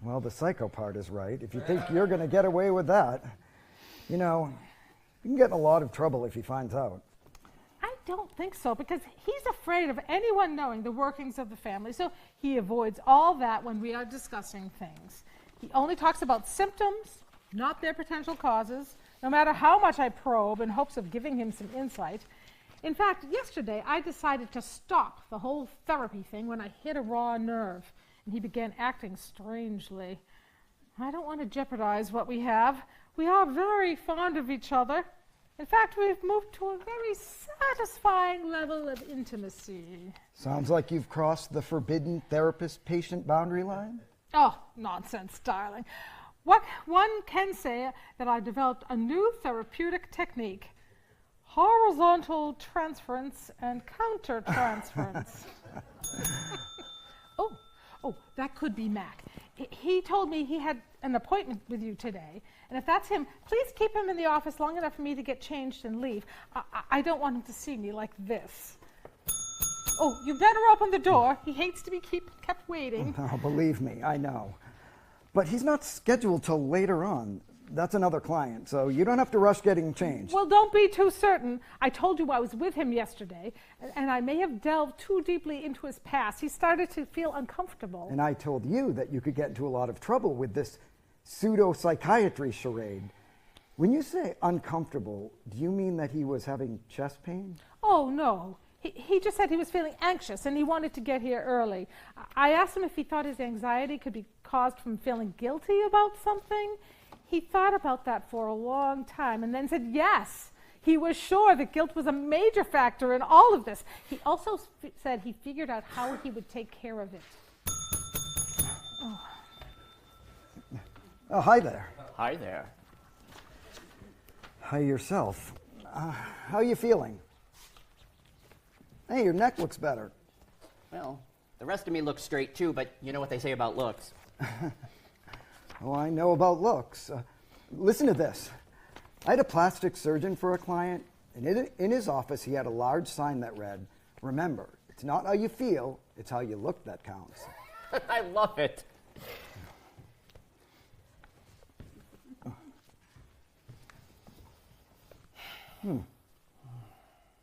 [SPEAKER 3] Well, the psycho part is right. If you think you're going to get away with that, you know, you can get in a lot of trouble if he finds out.
[SPEAKER 2] I don't think so, because he's afraid of anyone knowing the workings of the family, so he avoids all that when we are discussing things. He only talks about symptoms, not their potential causes, no matter how much I probe in hopes of giving him some insight. In fact, yesterday I decided to stop the whole therapy thing when I hit a raw nerve, and he began acting strangely. I don't want to jeopardize what we have. We are very fond of each other. In fact, we've moved to a very satisfying level of intimacy.
[SPEAKER 3] Sounds like you've crossed the forbidden therapist-patient boundary line.
[SPEAKER 2] Oh, nonsense, darling. What one can say that I developed a new therapeutic technique: horizontal transference and counter-transference. Oh, that could be Mac. He told me he had an appointment with you today, and if that's him, please keep him in the office long enough for me to get changed and leave. I don't want him to see me like this. Oh, you better open the door. He hates to be kept waiting.
[SPEAKER 3] Oh, believe me, I know. But he's not scheduled till later on. That's another client, so you don't have to rush getting changed.
[SPEAKER 2] Well, don't be too certain. I told you I was with him yesterday, and I may have delved too deeply into his past. He started to feel uncomfortable.
[SPEAKER 3] And I told you that you could get into a lot of trouble with this pseudo-psychiatry charade. When you say uncomfortable, do you mean that he was having chest pain?
[SPEAKER 2] Oh, no. He just said he was feeling anxious, and he wanted to get here early. I asked him if he thought his anxiety could be caused from feeling guilty about something. He thought about that for a long time and then said yes. He was sure that guilt was a major factor in all of this. He also said he figured out how he would take care of it.
[SPEAKER 3] Oh, hi there.
[SPEAKER 5] Hi there.
[SPEAKER 3] Hi yourself. How are you feeling? Hey, your neck looks better.
[SPEAKER 5] Well, the rest of me looks straight too, but you know what they say about looks.
[SPEAKER 3] Oh, I know about looks. Listen to this. I had a plastic surgeon for a client, and in his office he had a large sign that read, "Remember, it's not how you feel, it's how you look that counts."
[SPEAKER 5] I love it.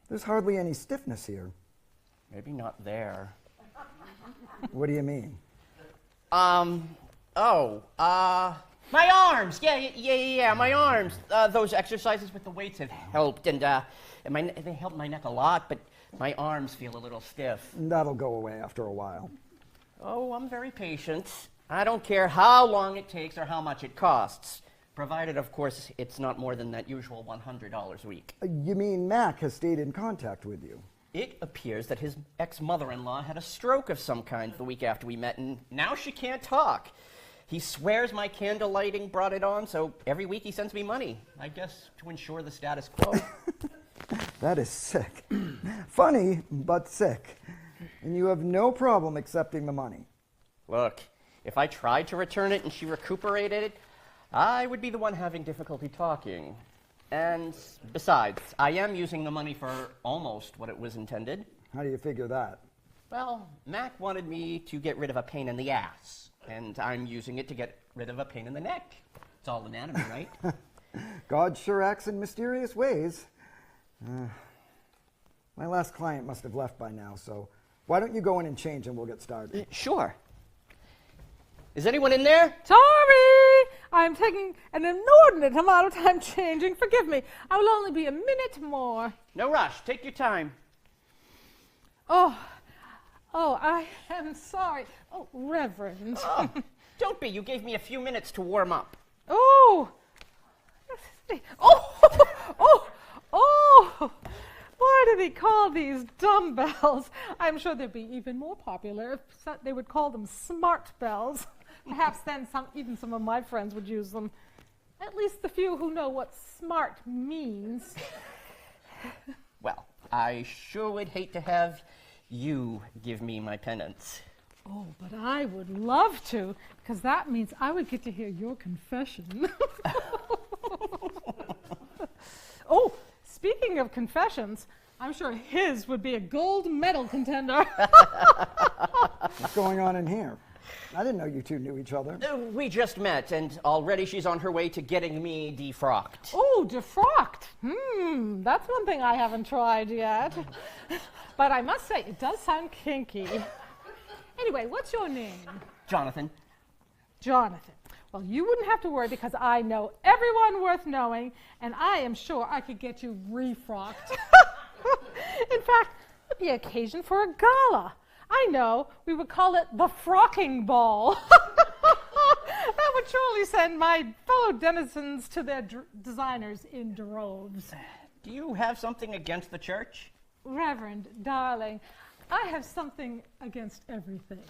[SPEAKER 3] There's hardly any stiffness here.
[SPEAKER 5] Maybe not there.
[SPEAKER 3] What do you mean?
[SPEAKER 5] My arms. Yeah, my arms. Those exercises with the weights have helped, and they helped my neck a lot, but my arms feel a little stiff.
[SPEAKER 3] That'll go away after a while.
[SPEAKER 5] Oh, I'm very patient. I don't care how long it takes or how much it costs, provided, of course, it's not more than that usual $100 a week.
[SPEAKER 3] You mean Mac has stayed in contact with you?
[SPEAKER 5] It appears that his ex-mother-in-law had a stroke of some kind the week after we met, and now she can't talk. He swears my candle lighting brought it on, so every week he sends me money, I guess to ensure the status quo.
[SPEAKER 3] That is sick. Funny, but sick. And you have no problem accepting the money.
[SPEAKER 5] Look, if I tried to return it and she recuperated it, I would be the one having difficulty talking. And besides, I am using the money for almost what it was intended.
[SPEAKER 3] How do you figure that?
[SPEAKER 5] Well, Mac wanted me to get rid of a pain in the ass, and I'm using it to get rid of a pain in the neck. It's all anatomy, right?
[SPEAKER 3] God sure acts in mysterious ways. My last client must have left by now, so why don't you go in and change and we'll get started.
[SPEAKER 5] Sure. Is anyone in there?
[SPEAKER 2] Sorry! I'm taking an inordinate amount of time changing. Forgive me. I will only be a minute more.
[SPEAKER 5] No rush. Take your time.
[SPEAKER 2] Oh, I am sorry. Oh, Reverend.
[SPEAKER 5] Don't be. You gave me a few minutes to warm up.
[SPEAKER 2] Oh! What do they call these dumbbells? I'm sure they'd be even more popular if they would call them smart bells. Perhaps then even some of my friends would use them. At least the few who know what smart means.
[SPEAKER 5] Well, I sure would hate to have you give me my penance.
[SPEAKER 2] Oh, but I would love to, because that means I would get to hear your confession. Oh, speaking of confessions, I'm sure his would be a gold medal contender.
[SPEAKER 3] What's going on in here? I didn't know you two knew each other.
[SPEAKER 5] We just met, and already she's on her way to getting me defrocked.
[SPEAKER 2] Oh, defrocked. That's one thing I haven't tried yet. But I must say, it does sound kinky. Anyway, what's your name?
[SPEAKER 5] Jonathan.
[SPEAKER 2] Jonathan. Well, you wouldn't have to worry because I know everyone worth knowing, and I am sure I could get you refrocked. In fact, it would be occasion for a gala. I know, we would call it the frocking ball. That would surely send my fellow denizens to their designers in droves.
[SPEAKER 5] Do you have something against the church?
[SPEAKER 2] Reverend, darling, I have something against everything.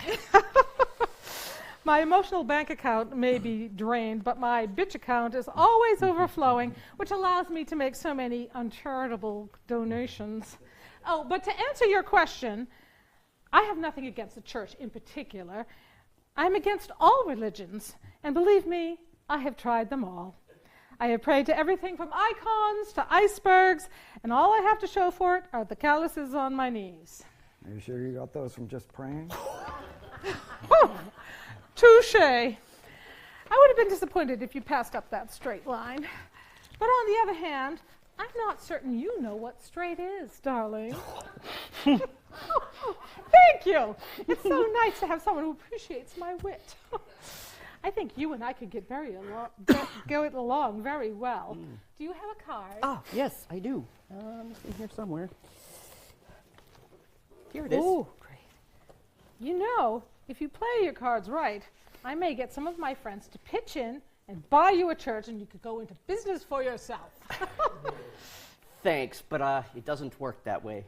[SPEAKER 2] My emotional bank account may be drained, but my bitch account is always overflowing, which allows me to make so many uncharitable donations. Oh, but to answer your question, I have nothing against the church in particular. I'm against all religions, and believe me, I have tried them all. I have prayed to everything from icons to icebergs, and all I have to show for it are the calluses on my knees.
[SPEAKER 3] Are you sure you got those from just praying?
[SPEAKER 2] Oh, touche. I would have been disappointed if you passed up that straight line. But on the other hand, I'm not certain you know what straight is, darling. Thank you. It's so nice to have someone who appreciates my wit. I think you and I could get go along very well. Do you have a card?
[SPEAKER 5] Ah, yes, I do. It's in here somewhere. Here it is.
[SPEAKER 2] Oh, great. You know, if you play your cards right, I may get some of my friends to pitch in and buy you a church, and you could go into business for yourself.
[SPEAKER 5] Thanks, but it doesn't work that way.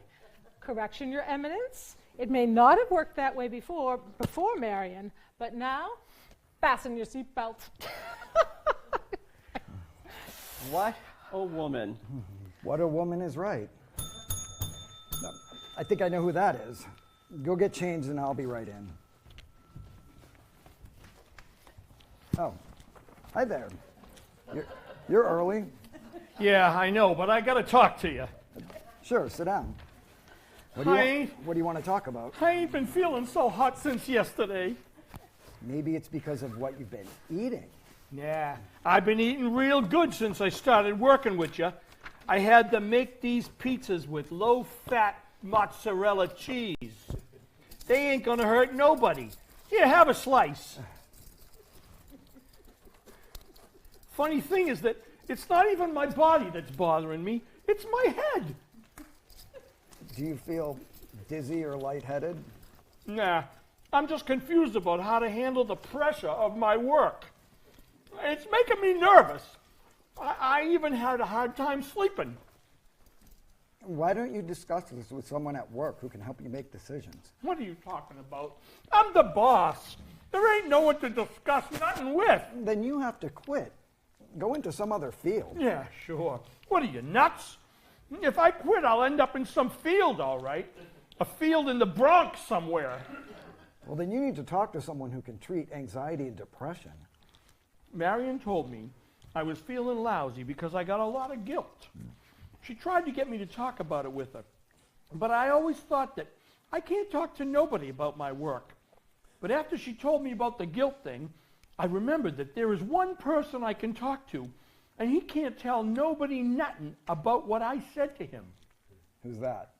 [SPEAKER 2] Correction, Your Eminence. It may not have worked that way before Marion, but now, fasten your seatbelt.
[SPEAKER 5] What a woman.
[SPEAKER 3] What a woman is right. No, I think I know who that is. Go get changed and I'll be right in. Oh, hi there. You're early.
[SPEAKER 4] Yeah, I know, but I gotta talk to you.
[SPEAKER 3] Sure, sit down. What do you want to talk about?
[SPEAKER 4] I ain't been feeling so hot since yesterday.
[SPEAKER 3] Maybe it's because of what you've been eating.
[SPEAKER 4] Yeah, I've been eating real good since I started working with you. I had to make these pizzas with low-fat mozzarella cheese. They ain't gonna hurt nobody. Here, have a slice. Funny thing is that it's not even my body that's bothering me, it's my head.
[SPEAKER 3] Do you feel dizzy or lightheaded?
[SPEAKER 4] Nah, I'm just confused about how to handle the pressure of my work. It's making me nervous. I even had a hard time sleeping.
[SPEAKER 3] Why don't you discuss this with someone at work who can help you make decisions?
[SPEAKER 4] What are you talking about? I'm the boss. There ain't no one to discuss nothing with.
[SPEAKER 3] Then you have to quit. Go into some other field.
[SPEAKER 4] Yeah, sure. What are you, nuts? If I quit, I'll end up in some field, all right. A field in the Bronx somewhere.
[SPEAKER 3] Well, then you need to talk to someone who can treat anxiety and depression.
[SPEAKER 4] Marion told me I was feeling lousy because I got a lot of guilt. She tried to get me to talk about it with her. But I always thought that I can't talk to nobody about my work. But after she told me about the guilt thing, I remembered that there is one person I can talk to, and he can't tell nobody nothing about what I said to him.
[SPEAKER 3] Who's that?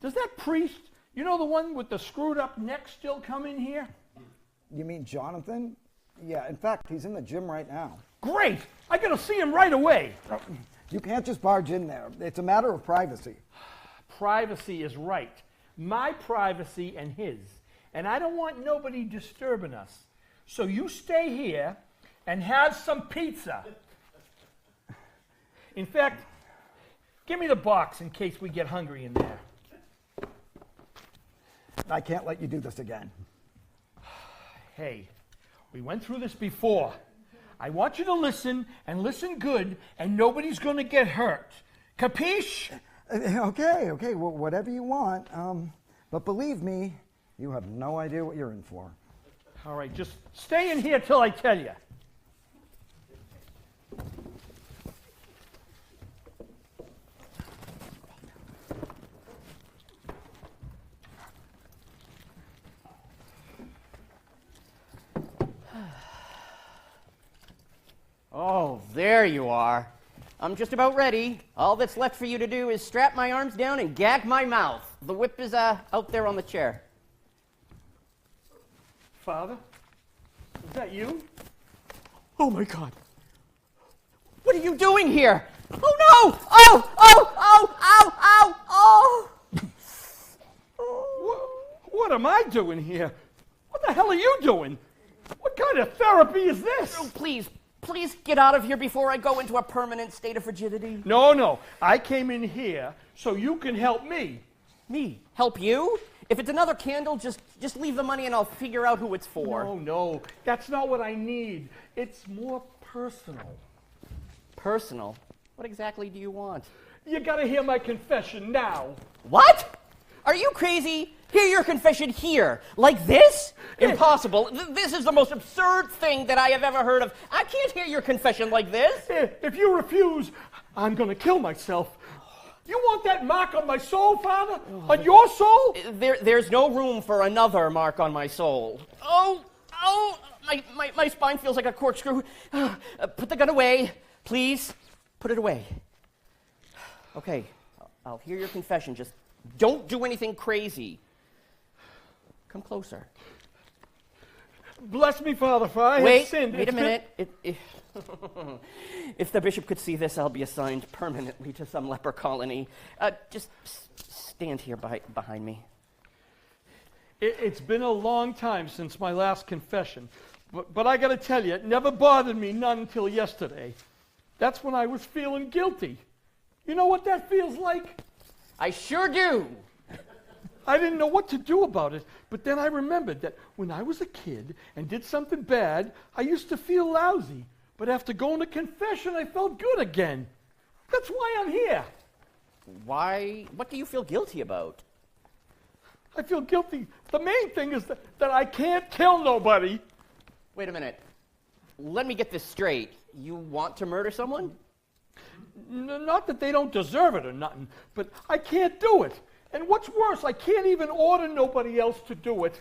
[SPEAKER 4] Does that priest, you know the one with the screwed up neck, still come in here?
[SPEAKER 3] You mean Jonathan? Yeah, in fact, he's in the gym right now.
[SPEAKER 4] Great! I gotta see him right away.
[SPEAKER 3] You can't just barge in there. It's a matter of privacy.
[SPEAKER 4] Privacy is right. My privacy and his. And I don't want nobody disturbing us. So you stay here and have some pizza. In fact, Give me the box in case we get hungry in there.
[SPEAKER 3] I can't let you do this again.
[SPEAKER 4] Hey, we went through this before. I want you to listen, and listen good, and nobody's going to get hurt. Capiche?
[SPEAKER 3] Okay, well, whatever you want. But believe me, you have no idea what you're in for.
[SPEAKER 4] All right, just stay in here till I tell you.
[SPEAKER 5] Oh, there you are. I'm just about ready. All that's left for you to do is strap my arms down and gag my mouth. The whip is out there on the chair.
[SPEAKER 4] Father? Is that you?
[SPEAKER 5] Oh my God. What are you doing here? Oh no! Oh! Oh! Oh! Ow! Ow! Oh!
[SPEAKER 4] What am I doing here? What the hell are you doing? What kind of therapy is this?
[SPEAKER 5] Oh, please get out of here before I go into a permanent state of rigidity.
[SPEAKER 4] No. I came in here so you can help me.
[SPEAKER 5] Me? Help you? If it's another candle, just leave the money and I'll figure out who it's for.
[SPEAKER 4] No. That's not what I need. It's more personal.
[SPEAKER 5] Personal? What exactly do you want?
[SPEAKER 4] You gotta hear my confession now.
[SPEAKER 5] What? Are you crazy? Hear your confession here. Like this? Impossible. This is the most absurd thing that I have ever heard of. I can't hear your confession like this.
[SPEAKER 4] If you refuse, I'm gonna kill myself. You want that mark on my soul, Father? On your soul?
[SPEAKER 5] There's no room for another mark on my soul. Oh! My spine feels like a corkscrew. Put the gun away. Please, put it away. Okay, I'll hear your confession. Just don't do anything crazy. Come closer.
[SPEAKER 4] Bless me, Father, for I have sinned.
[SPEAKER 5] Wait a minute. If the bishop could see this, I'll be assigned permanently to some leper colony. Just stand here behind me.
[SPEAKER 4] It's been a long time since my last confession, but I gotta tell you, it never bothered me none until yesterday. That's when I was feeling guilty. You know what that feels like?
[SPEAKER 5] I sure do.
[SPEAKER 4] I didn't know what to do about it, but then I remembered that when I was a kid and did something bad, I used to feel lousy. But after going to confession, I felt good again. That's why I'm here.
[SPEAKER 5] Why? What do you feel guilty about?
[SPEAKER 4] I feel guilty. The main thing is that I can't kill nobody.
[SPEAKER 5] Wait a minute. Let me get this straight. You want to murder someone?
[SPEAKER 4] Not that they don't deserve it or nothing, but I can't do it. And what's worse, I can't even order nobody else to do it.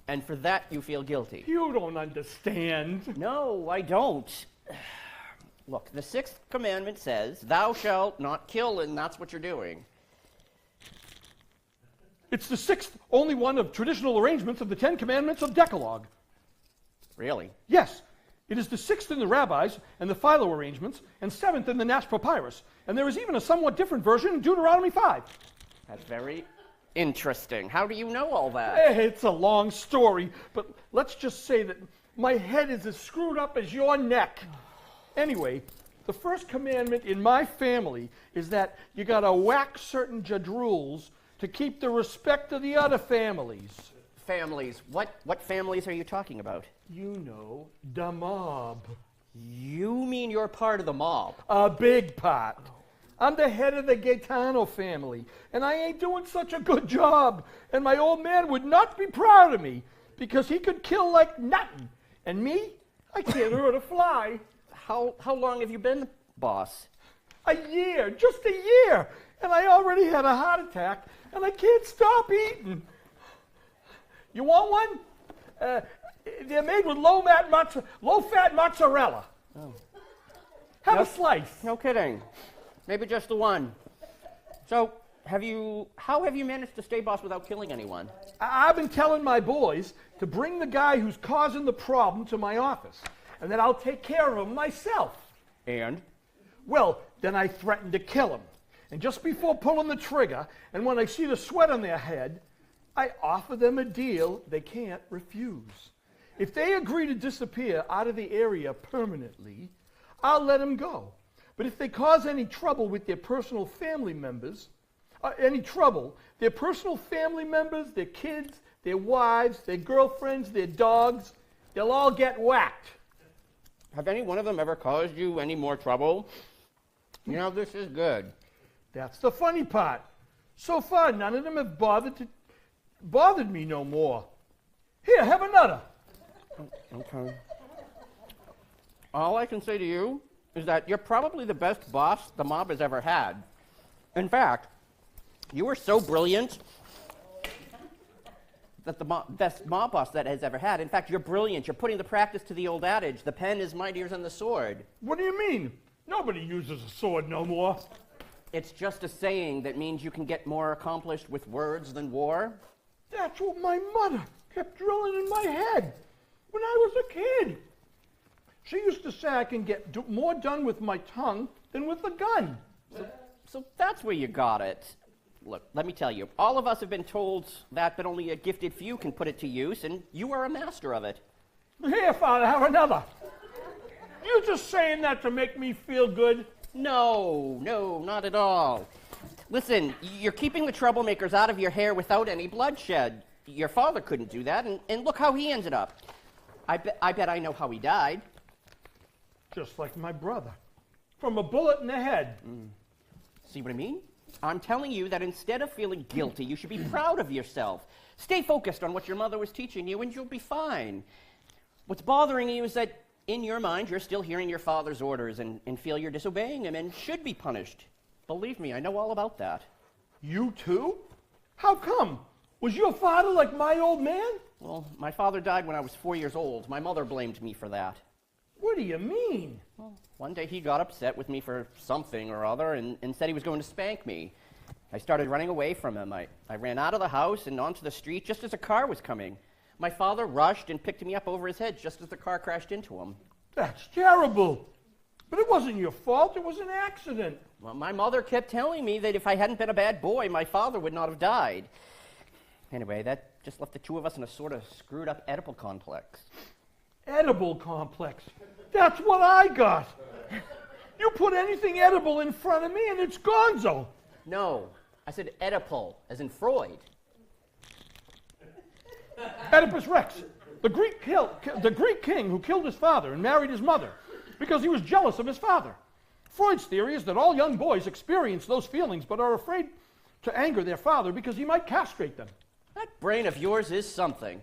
[SPEAKER 5] And for that, you feel guilty?
[SPEAKER 4] You don't understand.
[SPEAKER 5] No, I don't. Look, the 6th commandment says, thou shalt not kill, and that's what you're doing.
[SPEAKER 4] It's the 6th only one of traditional arrangements of the 10 commandments of Decalogue.
[SPEAKER 5] Really?
[SPEAKER 4] Yes. It is the 6th in the rabbis and the Philo arrangements, and 7th in the Nash Papyrus. And there is even a somewhat different version in Deuteronomy 5.
[SPEAKER 5] That's very interesting. How do you know all that?
[SPEAKER 4] It's a long story, but let's just say that my head is as screwed up as your neck. Anyway, the first commandment in my family is that you gotta whack certain jadrules to keep the respect of the other families.
[SPEAKER 5] Families? What families are you talking about?
[SPEAKER 4] You know, the mob.
[SPEAKER 5] You mean you're part of the mob?
[SPEAKER 4] A big part. I'm the head of the Gaetano family, and I ain't doing such a good job. And my old man would not be proud of me, because he could kill like nothing. And me, I can't hurt a fly.
[SPEAKER 5] How long have you been boss?
[SPEAKER 4] A year, just a year. And I already had a heart attack, and I can't stop eating. You want one? They're made with low-fat mozzarella.
[SPEAKER 5] Oh.
[SPEAKER 4] Have a slice.
[SPEAKER 5] No kidding. Maybe just the one. So, how have you managed to stay boss without killing anyone?
[SPEAKER 4] I've been telling my boys to bring the guy who's causing the problem to my office, and then I'll take care of him myself.
[SPEAKER 5] And?
[SPEAKER 4] Well, then I threatened to kill him. And just before pulling the trigger, and when I see the sweat on their head, I offer them a deal they can't refuse. If they agree to disappear out of the area permanently, I'll let them go. But if they cause any trouble with their personal family members, their personal family members, their kids, their wives, their girlfriends, their dogs, they'll all get whacked.
[SPEAKER 5] Have any one of them ever caused you any more trouble? You know, this is good.
[SPEAKER 4] That's the funny part. So far, none of them have bothered me no more. Here, have another.
[SPEAKER 5] Okay. All I can say to you is that you're probably the best boss the mob has ever had. In fact, you were so brilliant that the best mob boss that has ever had. In fact, you're brilliant. You're putting the practice to the old adage, the pen is mightier than the sword.
[SPEAKER 4] What do you mean? Nobody uses a sword no more.
[SPEAKER 5] It's just a saying that means you can get more accomplished with words than war.
[SPEAKER 4] That's what my mother kept drilling in my head when I was a kid. She used to say I can get more done with my tongue than with a gun.
[SPEAKER 5] So that's where you got it. Look, let me tell you, all of us have been told that, but only a gifted few can put it to use, and you are a master of it.
[SPEAKER 4] Here, Father, have another. You just saying that to make me feel good?
[SPEAKER 5] No, not at all. Listen, you're keeping the troublemakers out of your hair without any bloodshed. Your father couldn't do that, and look how he ended up. I bet I know how he died.
[SPEAKER 4] Just like my brother. From a bullet in the head.
[SPEAKER 5] See what I mean? I'm telling you that instead of feeling guilty, you should be proud of yourself. Stay focused on what your mother was teaching you, and you'll be fine. What's bothering you is that in your mind, you're still hearing your father's orders and feel you're disobeying him and should be punished. Believe me, I know all about that.
[SPEAKER 4] You too? How come? Was your father like my old man?
[SPEAKER 5] Well, my father died when I was 4 years old. My mother blamed me for that.
[SPEAKER 4] What do you mean?
[SPEAKER 5] Well, one day he got upset with me for something or other and said he was going to spank me. I started running away from him. I ran out of the house and onto the street just as a car was coming. My father rushed and picked me up over his head just as the car crashed into him.
[SPEAKER 4] That's terrible. But it wasn't your fault. It was an accident.
[SPEAKER 5] Well, my mother kept telling me that if I hadn't been a bad boy, my father would not have died. Anyway, that just left the two of us in a sort of screwed up Oedipal complex.
[SPEAKER 4] Edible complex. That's what I got. You put anything edible in front of me and it's gonzo.
[SPEAKER 5] No, I said Oedipal, as in Freud.
[SPEAKER 4] Oedipus Rex, the Greek king who killed his father and married his mother because he was jealous of his father. Freud's theory is that all young boys experience those feelings but are afraid to anger their father because he might castrate them.
[SPEAKER 5] That brain of yours is something.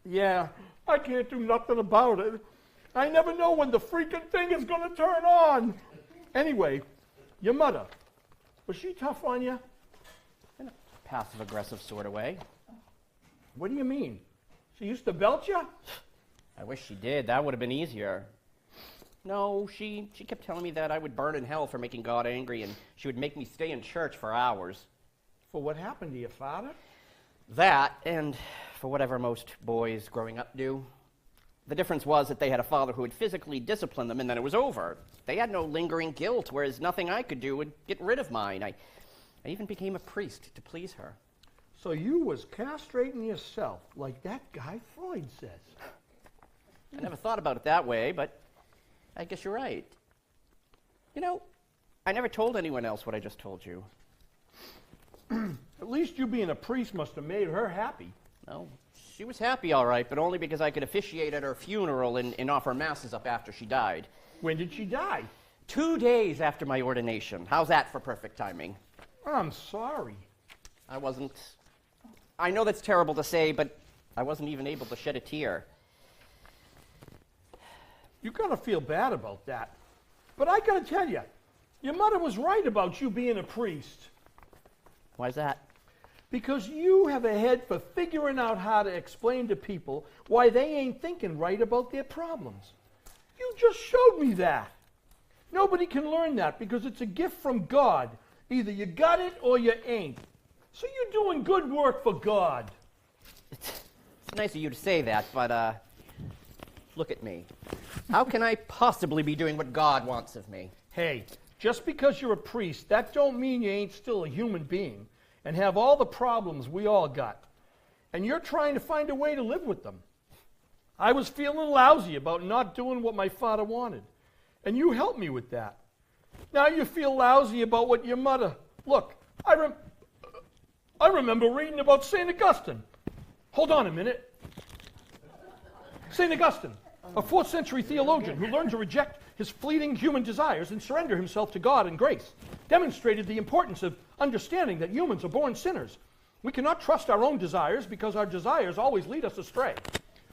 [SPEAKER 4] Yeah, I can't do nothing about it. I never know when the freaking thing is going to turn on. Anyway, your mother, was she tough on you?
[SPEAKER 5] In a passive-aggressive sort of way.
[SPEAKER 4] What do you mean? She used to belt you?
[SPEAKER 5] I wish she did. That would have been easier. No, she kept telling me that I would burn in hell for making God angry, and she would make me stay in church for hours.
[SPEAKER 4] For what happened to your father?
[SPEAKER 5] That, and for whatever most boys growing up do. The difference was that they had a father who would physically discipline them, and then it was over. They had no lingering guilt, whereas nothing I could do would get rid of mine. I even became a priest to please her.
[SPEAKER 4] So you was castrating yourself, like that guy Freud says.
[SPEAKER 5] I never thought about it that way, but I guess you're right. You know, I never told anyone else what I just told you.
[SPEAKER 4] At least you being a priest must have made her happy.
[SPEAKER 5] No, she was happy all right, but only because I could officiate at her funeral and offer masses up after she died.
[SPEAKER 4] When did she die?
[SPEAKER 5] 2 days after my ordination. How's that for perfect timing?
[SPEAKER 4] I'm sorry.
[SPEAKER 5] I know that's terrible to say, but I wasn't even able to shed a tear.
[SPEAKER 4] You gotta feel bad about that. But I gotta tell you, your mother was right about you being a priest.
[SPEAKER 5] Why's that?
[SPEAKER 4] Because you have a head for figuring out how to explain to people why they ain't thinking right about their problems. You just showed me that. Nobody can learn that because it's a gift from God. Either you got it or you ain't. So you're doing good work for God.
[SPEAKER 5] It's nice of you to say that, but look at me. How can I possibly be doing what God wants of me?
[SPEAKER 4] Hey, just because you're a priest, that don't mean you ain't still a human being and have all the problems we all got. And you're trying to find a way to live with them. I was feeling lousy about not doing what my father wanted, and you helped me with that. Now you feel lousy about what your mother. Look, I remember reading about St. Augustine. Hold on a minute. St. Augustine, a 4th century theologian who learned to reject his fleeting human desires and surrender himself to God and grace, demonstrated the importance of understanding that humans are born sinners. We cannot trust our own desires because our desires always lead us astray.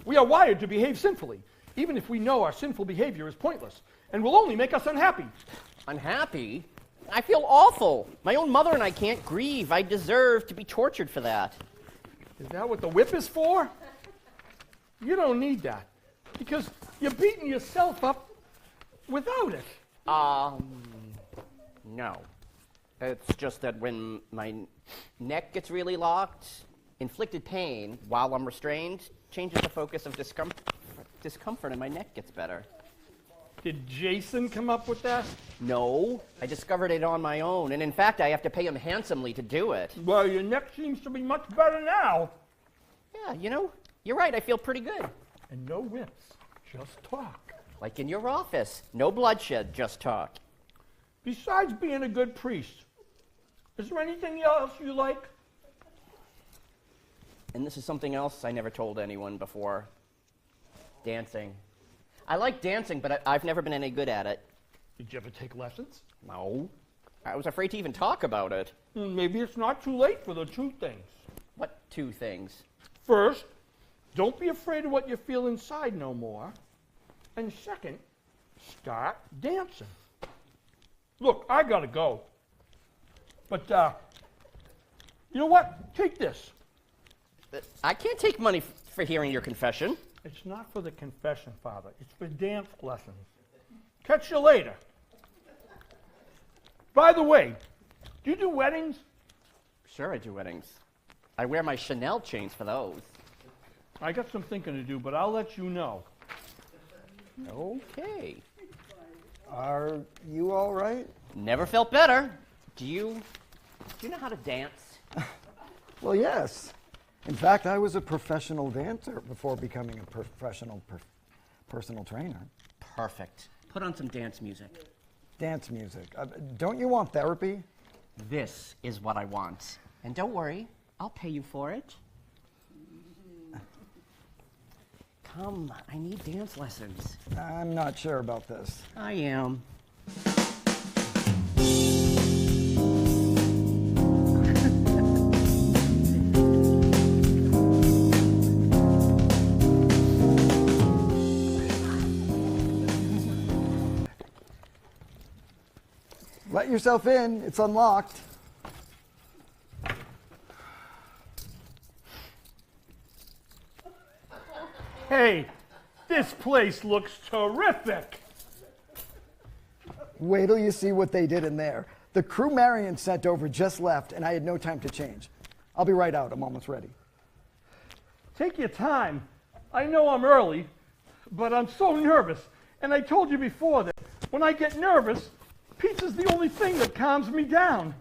[SPEAKER 4] We are wired to behave sinfully, even if we know our sinful behavior is pointless and will only make us unhappy.
[SPEAKER 5] Unhappy? I feel awful. My own mother and I can't grieve. I deserve to be tortured for that.
[SPEAKER 4] Is that what the whip is for? You don't need that, because you're beating yourself up without it.
[SPEAKER 5] No. It's just that when my neck gets really locked, inflicted pain while I'm restrained changes the focus of discomfort and my neck gets better.
[SPEAKER 4] Did Jason come up with that?
[SPEAKER 5] No, I discovered it on my own, and in fact, I have to pay him handsomely to do it.
[SPEAKER 4] Well, your neck seems to be much better now.
[SPEAKER 5] Yeah, you know, you're right, I feel pretty good.
[SPEAKER 4] And no whips, just talk.
[SPEAKER 5] Like in your office, no bloodshed, just talk.
[SPEAKER 4] Besides being a good priest, is there anything else you like?
[SPEAKER 5] And this is something else I never told anyone before. Dancing. I like dancing, but I've never been any good at it.
[SPEAKER 4] Did you ever take lessons?
[SPEAKER 5] No. I was afraid to even talk about it.
[SPEAKER 4] Maybe it's not too late for the 2 things.
[SPEAKER 5] What 2 things?
[SPEAKER 4] First, don't be afraid of what you feel inside no more. And second, start dancing. Look, I gotta go. But, you know what? Take this.
[SPEAKER 5] I can't take money for hearing your confession.
[SPEAKER 4] It's not for the confession, Father. It's for dance lessons. Catch you later. By the way, do you do weddings?
[SPEAKER 5] Sure, I do weddings. I wear my Chanel chains for those.
[SPEAKER 4] I got some thinking to do, but I'll let you know.
[SPEAKER 5] Okay.
[SPEAKER 3] Are you all right?
[SPEAKER 5] Never felt better. Do you know how to dance?
[SPEAKER 3] Well, yes. In fact, I was a professional dancer before becoming a professional personal trainer.
[SPEAKER 5] Perfect. Put on some dance music.
[SPEAKER 3] Dance music. Don't you want therapy?
[SPEAKER 5] This is what I want. And don't worry, I'll pay you for it. Come, I need dance lessons.
[SPEAKER 3] I'm not sure about this.
[SPEAKER 5] I am.
[SPEAKER 3] Let yourself in. It's unlocked.
[SPEAKER 4] Hey, this place looks terrific.
[SPEAKER 3] Wait till you see what they did in there. The crew Marion sent over just left, and I had no time to change. I'll be right out. I'm almost ready.
[SPEAKER 4] Take your time. I know I'm early, but I'm so nervous. And I told you before that when I get nervous, pizza's the only thing that calms me down.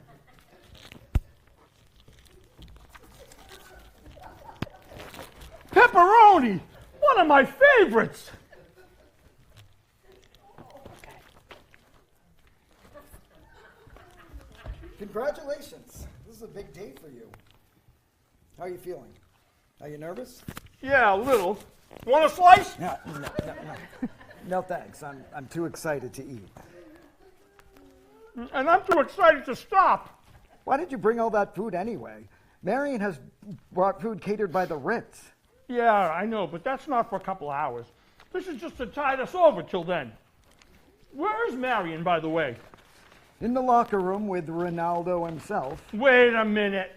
[SPEAKER 4] Pepperoni! One of my favorites!
[SPEAKER 3] Congratulations. This is a big day for you. How are you feeling? Are you nervous?
[SPEAKER 4] Yeah, a little. Want a slice?
[SPEAKER 3] No. No, thanks. I'm too excited to eat.
[SPEAKER 4] And I'm too excited to stop.
[SPEAKER 3] Why did you bring all that food anyway? Marion has brought food catered by the Ritz.
[SPEAKER 4] Yeah, I know, but that's not for a couple hours. This is just to tide us over till then. Where is Marion, by the way?
[SPEAKER 3] In the locker room with Ronaldo himself.
[SPEAKER 4] Wait a minute.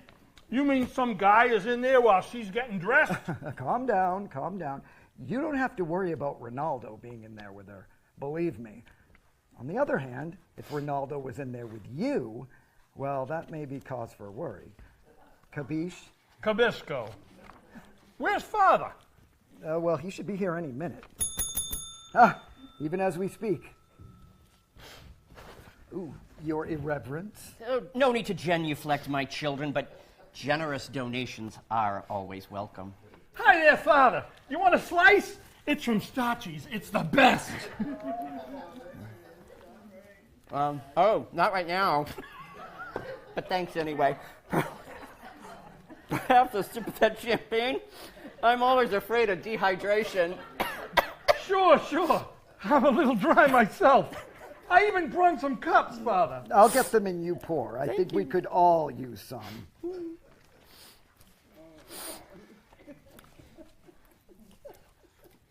[SPEAKER 4] You mean some guy is in there while she's getting dressed?
[SPEAKER 3] Calm down, calm down. You don't have to worry about Ronaldo being in there with her. Believe me. On the other hand, if Ronaldo was in there with you, well, that may be cause for worry. Capiche?
[SPEAKER 4] Cabisco. Where's Father?
[SPEAKER 3] Well, he should be here any minute. Even as we speak. Ooh, your irreverence.
[SPEAKER 5] No need to genuflect, my children, but generous donations are always welcome.
[SPEAKER 4] Hi there, Father. You want a slice? It's from Starchy's. It's the best.
[SPEAKER 5] Oh, not right now. But thanks anyway. Perhaps a sip of that champagne? I'm always afraid of dehydration.
[SPEAKER 4] Sure. I'm a little dry myself. I even brung some cups, Father.
[SPEAKER 3] I'll get them and you pour. I think we could all use some.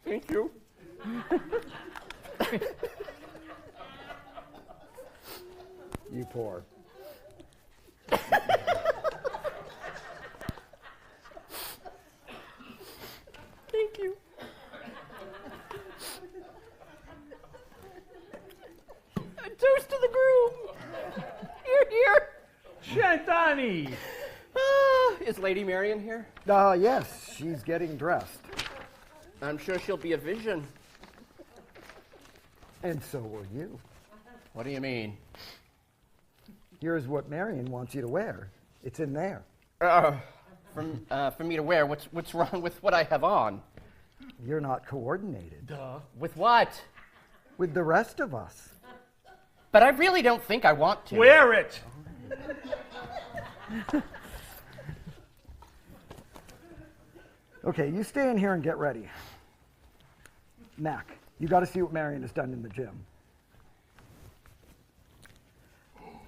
[SPEAKER 5] Thank you.
[SPEAKER 3] You pour.
[SPEAKER 5] Thank you. A toast to the groom. Here.
[SPEAKER 4] Shantani!
[SPEAKER 5] Is Lady Marian here?
[SPEAKER 3] Yes, she's getting dressed.
[SPEAKER 5] I'm sure she'll be a vision.
[SPEAKER 3] And so will you.
[SPEAKER 5] What do you mean?
[SPEAKER 3] Here's what Marion wants you to wear. It's in there.
[SPEAKER 5] For me to wear? What's wrong with what I have on?
[SPEAKER 3] You're not coordinated
[SPEAKER 4] Duh.
[SPEAKER 5] With what?
[SPEAKER 3] with the rest of us.
[SPEAKER 5] But I really don't think I want to.
[SPEAKER 4] Wear it!
[SPEAKER 3] Okay, you stay in here and get ready. Mac, you got to see what Marion has done in the gym.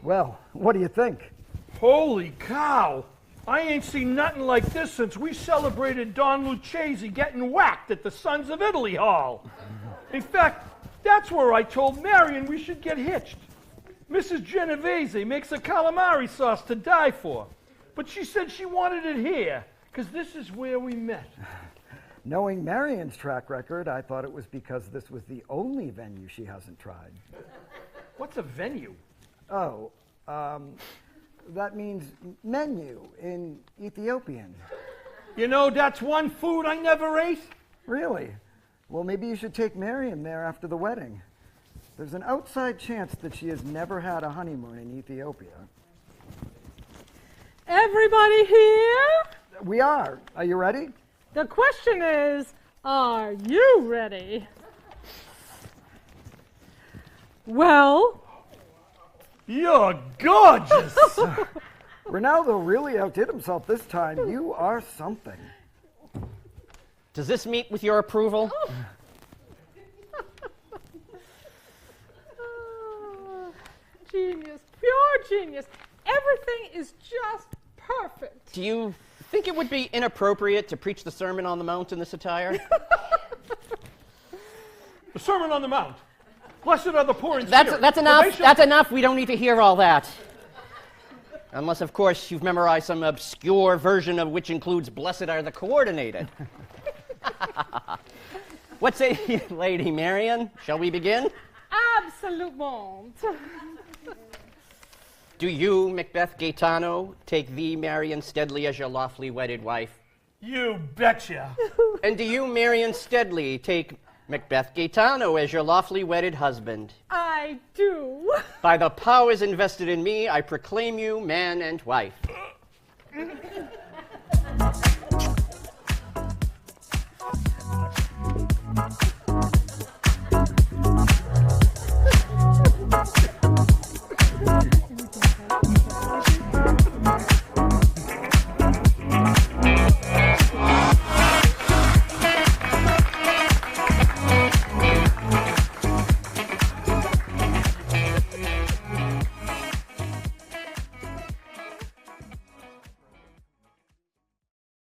[SPEAKER 3] Well, what do you think?
[SPEAKER 4] Holy cow! I ain't seen nothing like this since we celebrated Don Lucchese getting whacked at the Sons of Italy Hall. In fact, that's where I told Marion we should get hitched. Mrs. Genovese makes a calamari sauce to die for, but she said she wanted it here, because this is where we met.
[SPEAKER 3] Knowing Marion's track record, I thought it was because this was the only venue she hasn't tried.
[SPEAKER 4] What's a venue?
[SPEAKER 3] Oh, that means menu in Ethiopian.
[SPEAKER 4] You know, that's one food I never ate.
[SPEAKER 3] Really? Well, maybe you should take Marion there after the wedding. There's an outside chance that she has never had a honeymoon in Ethiopia.
[SPEAKER 2] Everybody here?
[SPEAKER 3] We are. Are you ready?
[SPEAKER 2] The question is, are you ready? Well,
[SPEAKER 4] You're gorgeous!
[SPEAKER 3] Ronaldo really outdid himself this time. You are something.
[SPEAKER 5] Does this meet with your approval?
[SPEAKER 2] Genius, pure genius. Everything is just perfect.
[SPEAKER 5] Do you think it would be inappropriate to preach the Sermon on the Mount in this attire?
[SPEAKER 4] The Sermon on the Mount. Blessed are the poor in
[SPEAKER 5] That's
[SPEAKER 4] spirit.
[SPEAKER 5] enough.
[SPEAKER 4] For they shall-
[SPEAKER 5] That's enough. We don't need to hear all that. Unless, of course, you've memorized some obscure version of which includes "Blessed are the coordinated." What say you, Lady Marian? Shall we begin?
[SPEAKER 2] Absolument.
[SPEAKER 5] Do you, Macbeth Gaetano, take thee, Marian Steadley, as your lawfully wedded wife?
[SPEAKER 4] You betcha.
[SPEAKER 5] And do you, Marian Steadley, take Macbeth Gaetano as your lawfully wedded husband?
[SPEAKER 2] I do.
[SPEAKER 5] By the powers invested in me, I proclaim you man and wife.